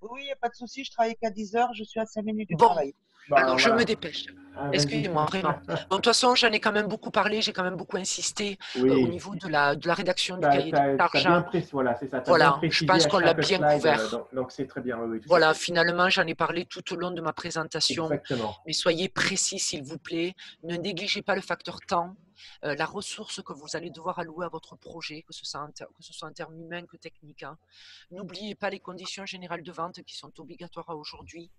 Oui, il n'y a pas de souci, je travaille qu'à 10 heures, je suis à 5 minutes du Bon, travail. Bah, alors je me voilà. dépêche. Ah, vas-y. Excusez-moi, vraiment. Bon, de toute façon, j'en ai quand même beaucoup parlé, j'ai quand même beaucoup insisté au Oui, niveau de la rédaction tu du cahier des as, charges. bien précisé, voilà, c'est ça, tu as bien Voilà, je précisé pense à qu'on l'a chaque bien slide, couvert. donc c'est très bien, oui, oui, tout à Voilà, fait. finalement, j'en ai parlé tout au long de ma présentation, Exactement. mais soyez précis, s'il vous plaît. Ne négligez pas le facteur temps, la ressource que vous allez devoir allouer à votre projet, que ce soit en termes humains que techniques, hein. N'oubliez pas les conditions générales de vente qui sont obligatoires à aujourd'hui.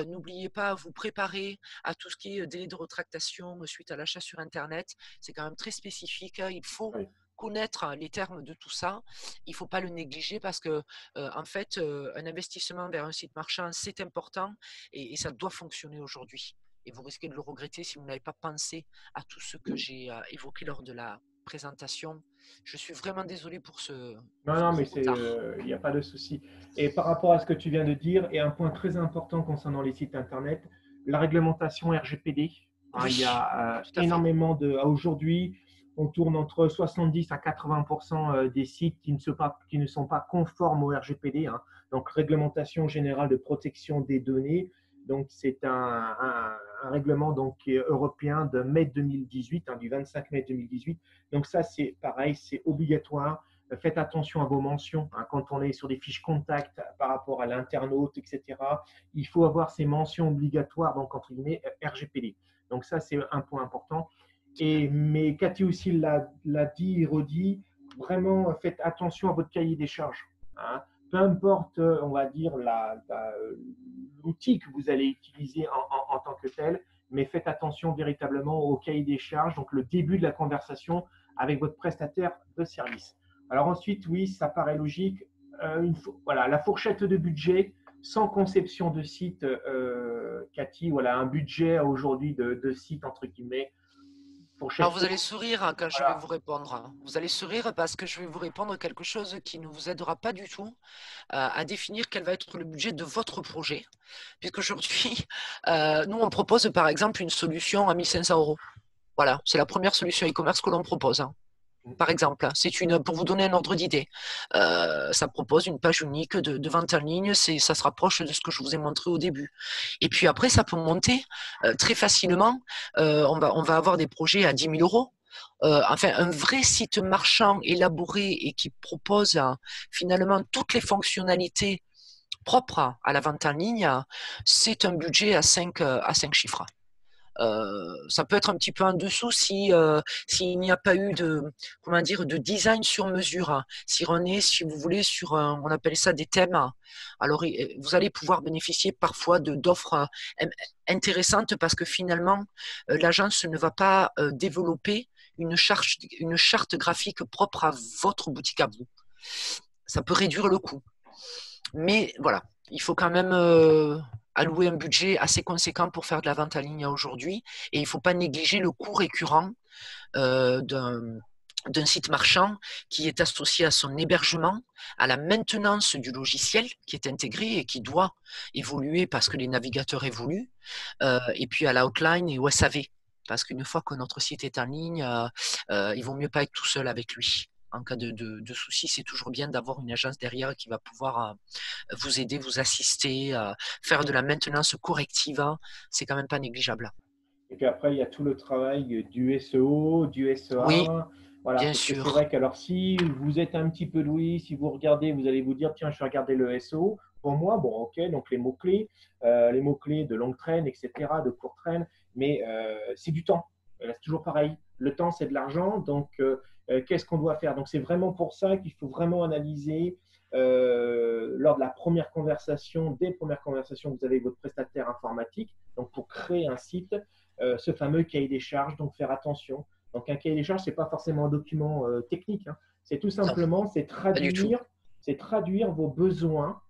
N'oubliez pas à vous préparer à tout ce qui est délai de rétractation suite à l'achat sur Internet. C'est quand même très spécifique, hein. Il faut Oui. connaître les termes de tout ça. Il ne faut pas le négliger parce que, en fait, un investissement vers un site marchand, c'est important et ça doit fonctionner aujourd'hui. Et vous risquez de le regretter si vous n'avez pas pensé à tout ce que j'ai évoqué lors de la présentation. Je suis vraiment désolé pour Non, ce non, mais gros retard. il n'y a pas de souci. Et par rapport à ce que tu viens de dire, et un point très important concernant les sites Internet, la réglementation RGPD. Hein, il y Oui, a tout à fait. énormément de. Aujourd'hui, on tourne entre 70 à 80% des sites qui ne sont pas conformes au RGPD, hein. Donc, réglementation générale de protection des données. Donc, c'est un règlement donc, qui est européen de mai 2018, hein, du 25 mai 2018. Donc, ça, c'est pareil, c'est obligatoire. Faites attention à vos mentions, hein, quand on est sur des fiches contact par rapport à l'internaute, etc. Il faut avoir ces mentions obligatoires, donc entre guillemets RGPD. Donc ça, c'est un point important. Mais Cathy aussi l'a dit, redit, vraiment faites attention à votre cahier des charges, hein. Peu importe, on va dire, l'outil que vous allez utiliser en tant que tel, mais faites attention véritablement au cahier des charges, donc le début de la conversation avec votre prestataire de service. Alors ensuite, oui, ça paraît logique. Voilà, la fourchette de budget sans conception de site, Cathy, voilà, un budget aujourd'hui de site, entre guillemets, Alors fourchette vous allez haute. sourire hein, quand je vais Voilà. vous répondre, hein. Vous allez sourire parce que je vais vous répondre quelque chose qui ne vous aidera pas du tout à définir quel va être le budget de votre projet. Puisqu'aujourd'hui, nous, on propose par exemple une solution à 1500 euros. Voilà, c'est la première solution e-commerce que l'on propose, hein. Par exemple, pour vous donner un ordre d'idée, ça propose une page unique de vente en ligne, ça se rapproche de ce que je vous ai montré au début. Et puis après, ça peut monter très facilement. On va avoir des projets à 10 000 euros. Enfin, un vrai site marchand élaboré et qui propose finalement toutes les fonctionnalités propres à la vente en ligne, c'est un budget à cinq chiffres. Ça peut être un petit peu en dessous s'il n'y a pas eu de design sur mesure, hein. Si on est, si vous voulez, on appelle ça des thèmes. Alors, vous allez pouvoir bénéficier parfois d'offres intéressantes parce que finalement, l'agence ne va pas développer une charte graphique propre à votre boutique à vous. Ça peut réduire le coût. Mais voilà, il faut quand même allouer un budget assez conséquent pour faire de la vente en ligne aujourd'hui. Et il ne faut pas négliger le coût récurrent d'un site marchand qui est associé à son hébergement, à la maintenance du logiciel qui est intégré et qui doit évoluer parce que les navigateurs évoluent, et puis à l'outline et au SAV. Parce qu'une fois que notre site est en ligne, il vaut mieux pas être tout seul avec lui. En cas de souci, c'est toujours bien d'avoir une agence derrière qui va pouvoir vous aider, vous assister, faire de la maintenance corrective, hein. C'est quand même pas négligeable. Et puis après, il y a tout le travail du SEO, du Oui, SEA. Voilà, bien parce que c'est sûr. vrai qu'alors, si vous êtes un petit peu doué, si vous regardez, vous allez vous dire, tiens, je vais regarder le SEO. Pour moi, bon, ok, donc les mots-clés de longue traîne, etc., de courte traîne, mais c'est du temps. C'est toujours pareil. Le temps, c'est de l'argent, donc qu'est-ce qu'on doit faire? Donc c'est vraiment pour ça qu'il faut vraiment analyser lors de la première conversation, des premières conversations que vous avez avec votre prestataire informatique, donc pour créer un site, ce fameux cahier des charges, donc faire attention. Donc un cahier des charges, ce n'est pas forcément un document technique, hein. C'est tout Non, simplement, pas du tout. c'est traduire vos besoins,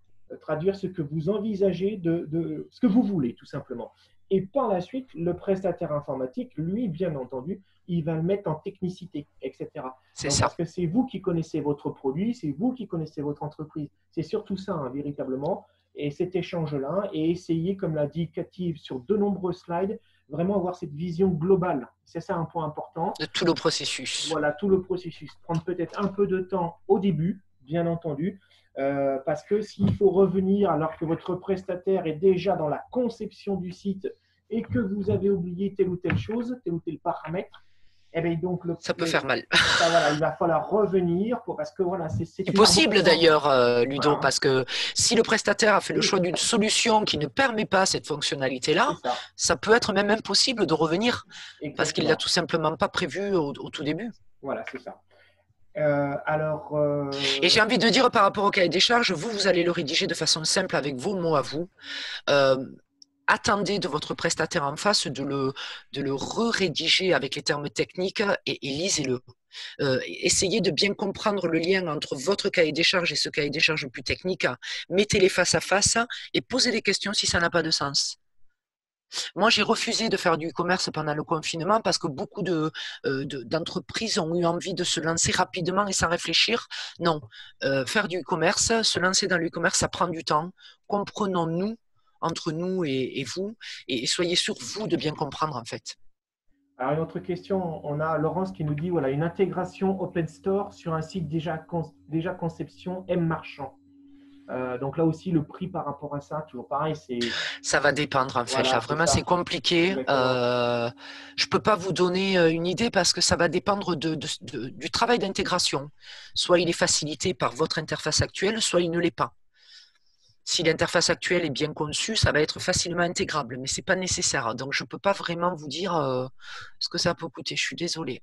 traduire ce que vous envisagez de ce que vous voulez, tout simplement. Et par la suite, le prestataire informatique, lui, bien entendu, il va le mettre en technicité, etc. C'est Donc, ça. parce que c'est vous qui connaissez votre produit, c'est vous qui connaissez votre entreprise. C'est surtout ça, hein, véritablement. et cet échange-là et essayer, comme l'a dit Cathy sur de nombreux slides, vraiment avoir cette vision globale. C'est ça un point important. De tout le processus. Voilà, tout le processus. Prendre peut-être un peu de temps au début, bien entendu, parce que s'il faut revenir alors que votre prestataire est déjà dans la conception du site et que vous avez oublié telle ou telle chose, tel ou tel paramètre, eh bien, donc ça peut faire mal. Ça, voilà, il va falloir revenir parce que voilà, c'est possible d'ailleurs, Ludo, voilà. Parce que si le prestataire a fait le choix d'une solution qui ne permet pas cette fonctionnalité-là, ça peut être même impossible de revenir. Exactement. Parce qu'il ne l'a tout simplement pas prévu au tout début. Voilà, c'est ça. Et j'ai envie de dire par rapport au cahier des charges, vous allez le rédiger de façon simple avec vos mots à vous. Attendez de votre prestataire en face de le re-rédiger avec les termes techniques et lisez-le. Essayez de bien comprendre le lien entre votre cahier des charges et ce cahier des charges plus technique. Mettez-les face à face et posez des questions si ça n'a pas de sens. Moi, j'ai refusé de faire du e-commerce pendant le confinement parce que beaucoup d'entreprises ont eu envie de se lancer rapidement et sans réfléchir. Non, faire du e-commerce, se lancer dans l'e-commerce, ça prend du temps. Comprenons-nous entre nous et vous, et soyez sûr, vous, de bien comprendre, en fait. Alors, une autre question, on a Laurence qui nous dit, voilà, une intégration Open Store sur un site déjà conception M marchand. Donc là aussi, le prix par rapport à ça, toujours pareil, c'est… Ça va dépendre, en fait. Voilà, là, vraiment, c'est compliqué. Je ne peux pas vous donner une idée parce que ça va dépendre du travail d'intégration. Soit il est facilité par votre interface actuelle, soit il ne l'est pas. Si l'interface actuelle est bien conçue, ça va être facilement intégrable, mais ce n'est pas nécessaire. Donc, je ne peux pas vraiment vous dire ce que ça peut coûter. Je suis désolée.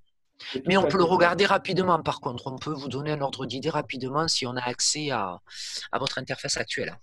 Mais on peut le regarder rapidement, par contre. On peut vous donner un ordre d'idée rapidement si on a accès à votre interface actuelle.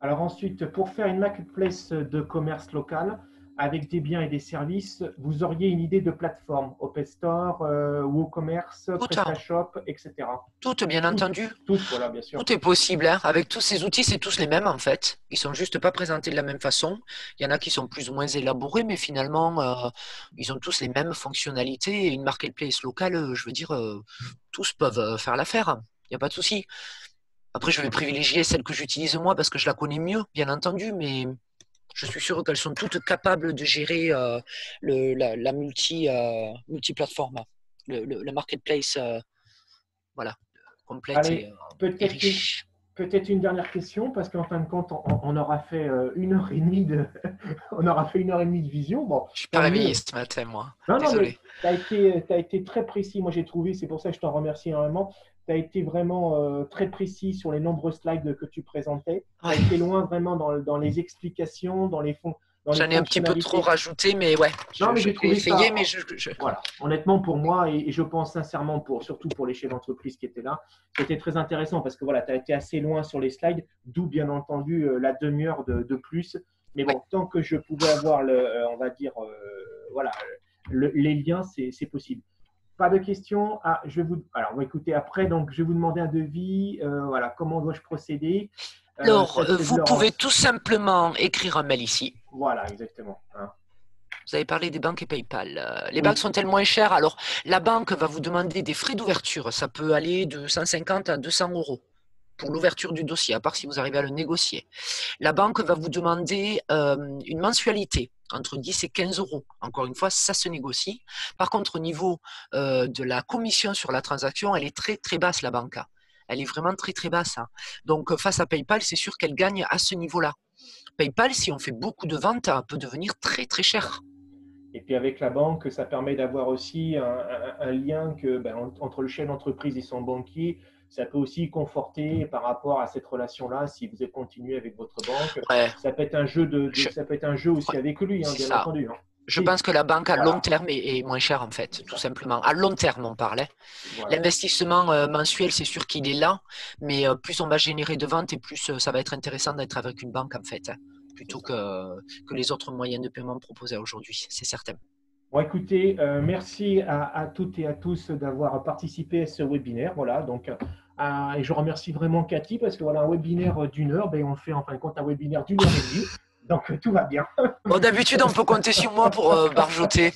Alors ensuite, pour faire une marketplace de commerce local, avec des biens et des services, vous auriez une idée de plateforme, Open Store, WooCommerce, PrestaShop, etc. Toutes, bien entendu. Toutes, voilà, bien sûr. Tout est possible. Hein. Avec tous ces outils, c'est tous les mêmes en fait. Ils ne sont juste pas présentés de la même façon. Il y en a qui sont plus ou moins élaborés, mais finalement, ils ont tous les mêmes fonctionnalités. Et une marketplace locale, je veux dire, tous peuvent faire l'affaire. Il n'y a pas de souci. Après, je vais privilégier celle que j'utilise moi parce que je la connais mieux, bien entendu, mais je suis sûr qu'elles sont toutes capables de gérer la multiplateforme, le marketplace, voilà, complète. Allez, et riche. Peut-être une dernière question, parce qu'en fin de compte, on aura fait 1h30 de, on aura fait 1h30 de vision. Bon, je ne suis pas réveillé ce matin, moi. Non, désolé. Tu as été très précis. Moi, j'ai trouvé, c'est pour ça que je t'en remercie énormément. Tu as été vraiment très précis sur les nombreux slides que tu présentais. Tu as été loin vraiment dans les explications, dans les fonds. J'en ai un petit peu trop rajouté, mais ouais, j'ai essayé, mais Voilà, honnêtement pour moi, et je pense sincèrement surtout pour les chefs d'entreprise qui étaient là, c'était très intéressant parce que voilà, tu as été assez loin sur les slides, d'où bien entendu la demi-heure de plus. Mais bon, tant que je pouvais avoir on va dire, voilà, les liens, c'est possible. Pas de questions. Alors, on va écouter après. Donc, je vais vous demander un devis. Voilà, comment dois-je procéder? Alors, vous pouvez tout simplement écrire un mail ici. Voilà, exactement. Hein. Vous avez parlé des banques et PayPal. Les banques sont-elles moins chères? Alors, la banque va vous demander des frais d'ouverture. Ça peut aller de 150 à 200 € pour l'ouverture du dossier, à part si vous arrivez à le négocier. La banque va vous demander une mensualité entre 10 et 15 €. Encore une fois, ça se négocie. Par contre, au niveau de la commission sur la transaction, elle est très, très basse, la banque. Elle est vraiment très, très basse. Donc, face à PayPal, c'est sûr qu'elle gagne à ce niveau-là. PayPal, si on fait beaucoup de ventes, peut devenir très, très cher. Et puis, avec la banque, ça permet d'avoir aussi un lien entre le chef d'entreprise et son banquier. Ça peut aussi conforter par rapport à cette relation-là si vous êtes continué avec votre banque. Ouais. Ça peut être un jeu, ça peut être un jeu aussi avec lui, hein, bien entendu. Hein. Je pense que la banque à long terme est moins chère, en fait, tout simplement. À long terme, on parlait. Voilà. L'investissement mensuel, c'est sûr qu'il est là, mais plus on va générer de ventes et plus ça va être intéressant d'être avec une banque, en fait, plutôt que les autres moyens de paiement proposés aujourd'hui, c'est certain. Bon, écoutez, merci à toutes et à tous d'avoir participé à ce webinaire. Voilà, donc, et je remercie vraiment Cathy parce que voilà, un webinaire d'1 heure, on fait en fin de compte un webinaire d'1 heure et demie. Donc, tout va bien. Bon, d'habitude, on peut compter sur moi pour barjoter.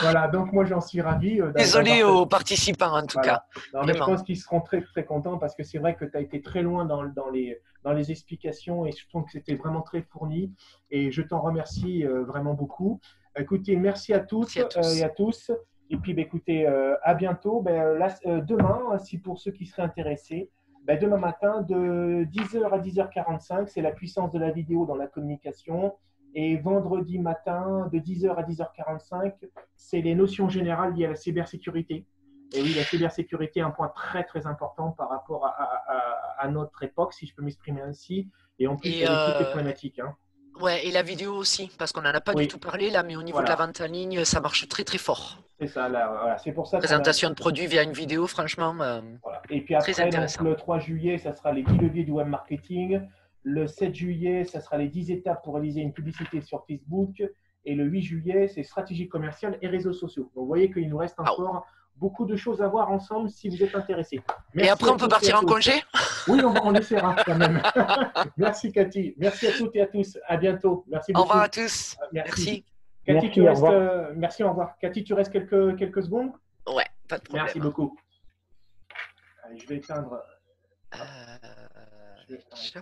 Voilà, donc moi, j'en suis ravi. Désolé aux participants, en tout Voilà. cas. Non, mais je Vraiment. pense qu'ils seront très, très contents parce que c'est vrai que tu as été très loin dans les explications et je trouve que c'était vraiment très fourni et je t'en remercie vraiment beaucoup. Écoutez, merci à toutes Merci à tous. et à tous. Et puis, bah, écoutez, à bientôt. Là, demain, si pour ceux qui seraient intéressés, demain matin, de 10h à 10h45, c'est la puissance de la vidéo dans la communication. Et vendredi matin, de 10h à 10h45, c'est les notions générales liées à la cybersécurité. Et oui, la cybersécurité est un point très très important par rapport à notre époque, si je peux m'exprimer ainsi. Et en plus, Et, elle est toutes les problématiques. Hein. ouais, et la vidéo aussi, parce qu'on n'en a pas du Oui, tout parlé là, mais au niveau de la voilà, vente en ligne, ça marche très très fort. c'est ça. Là, voilà. C'est pour ça qu'on a. Présentation de produits via une vidéo, franchement, Voilà. Et puis très après, donc, intéressant. le 3 juillet, ça sera les 10 leviers du web marketing. Le 7 juillet, ça sera les 10 étapes pour réaliser une publicité sur Facebook. Et le 8 juillet, c'est stratégie commerciale et réseaux sociaux. Donc, vous voyez qu'il nous reste Wow. encore beaucoup de choses à voir ensemble si vous êtes intéressés. Et après, on peut partir en congé? Oui, on essaiera quand même. Merci Cathy. Merci à toutes et à tous. À bientôt. Merci Au beaucoup. revoir à tous. Merci. Merci. Cathy, Merci, tu au restes. revoir. Merci, au revoir. Cathy, tu restes quelques secondes. Ouais, pas de problème. Merci beaucoup. Allez, je vais éteindre. Euh, Je vais arrêter. Shop.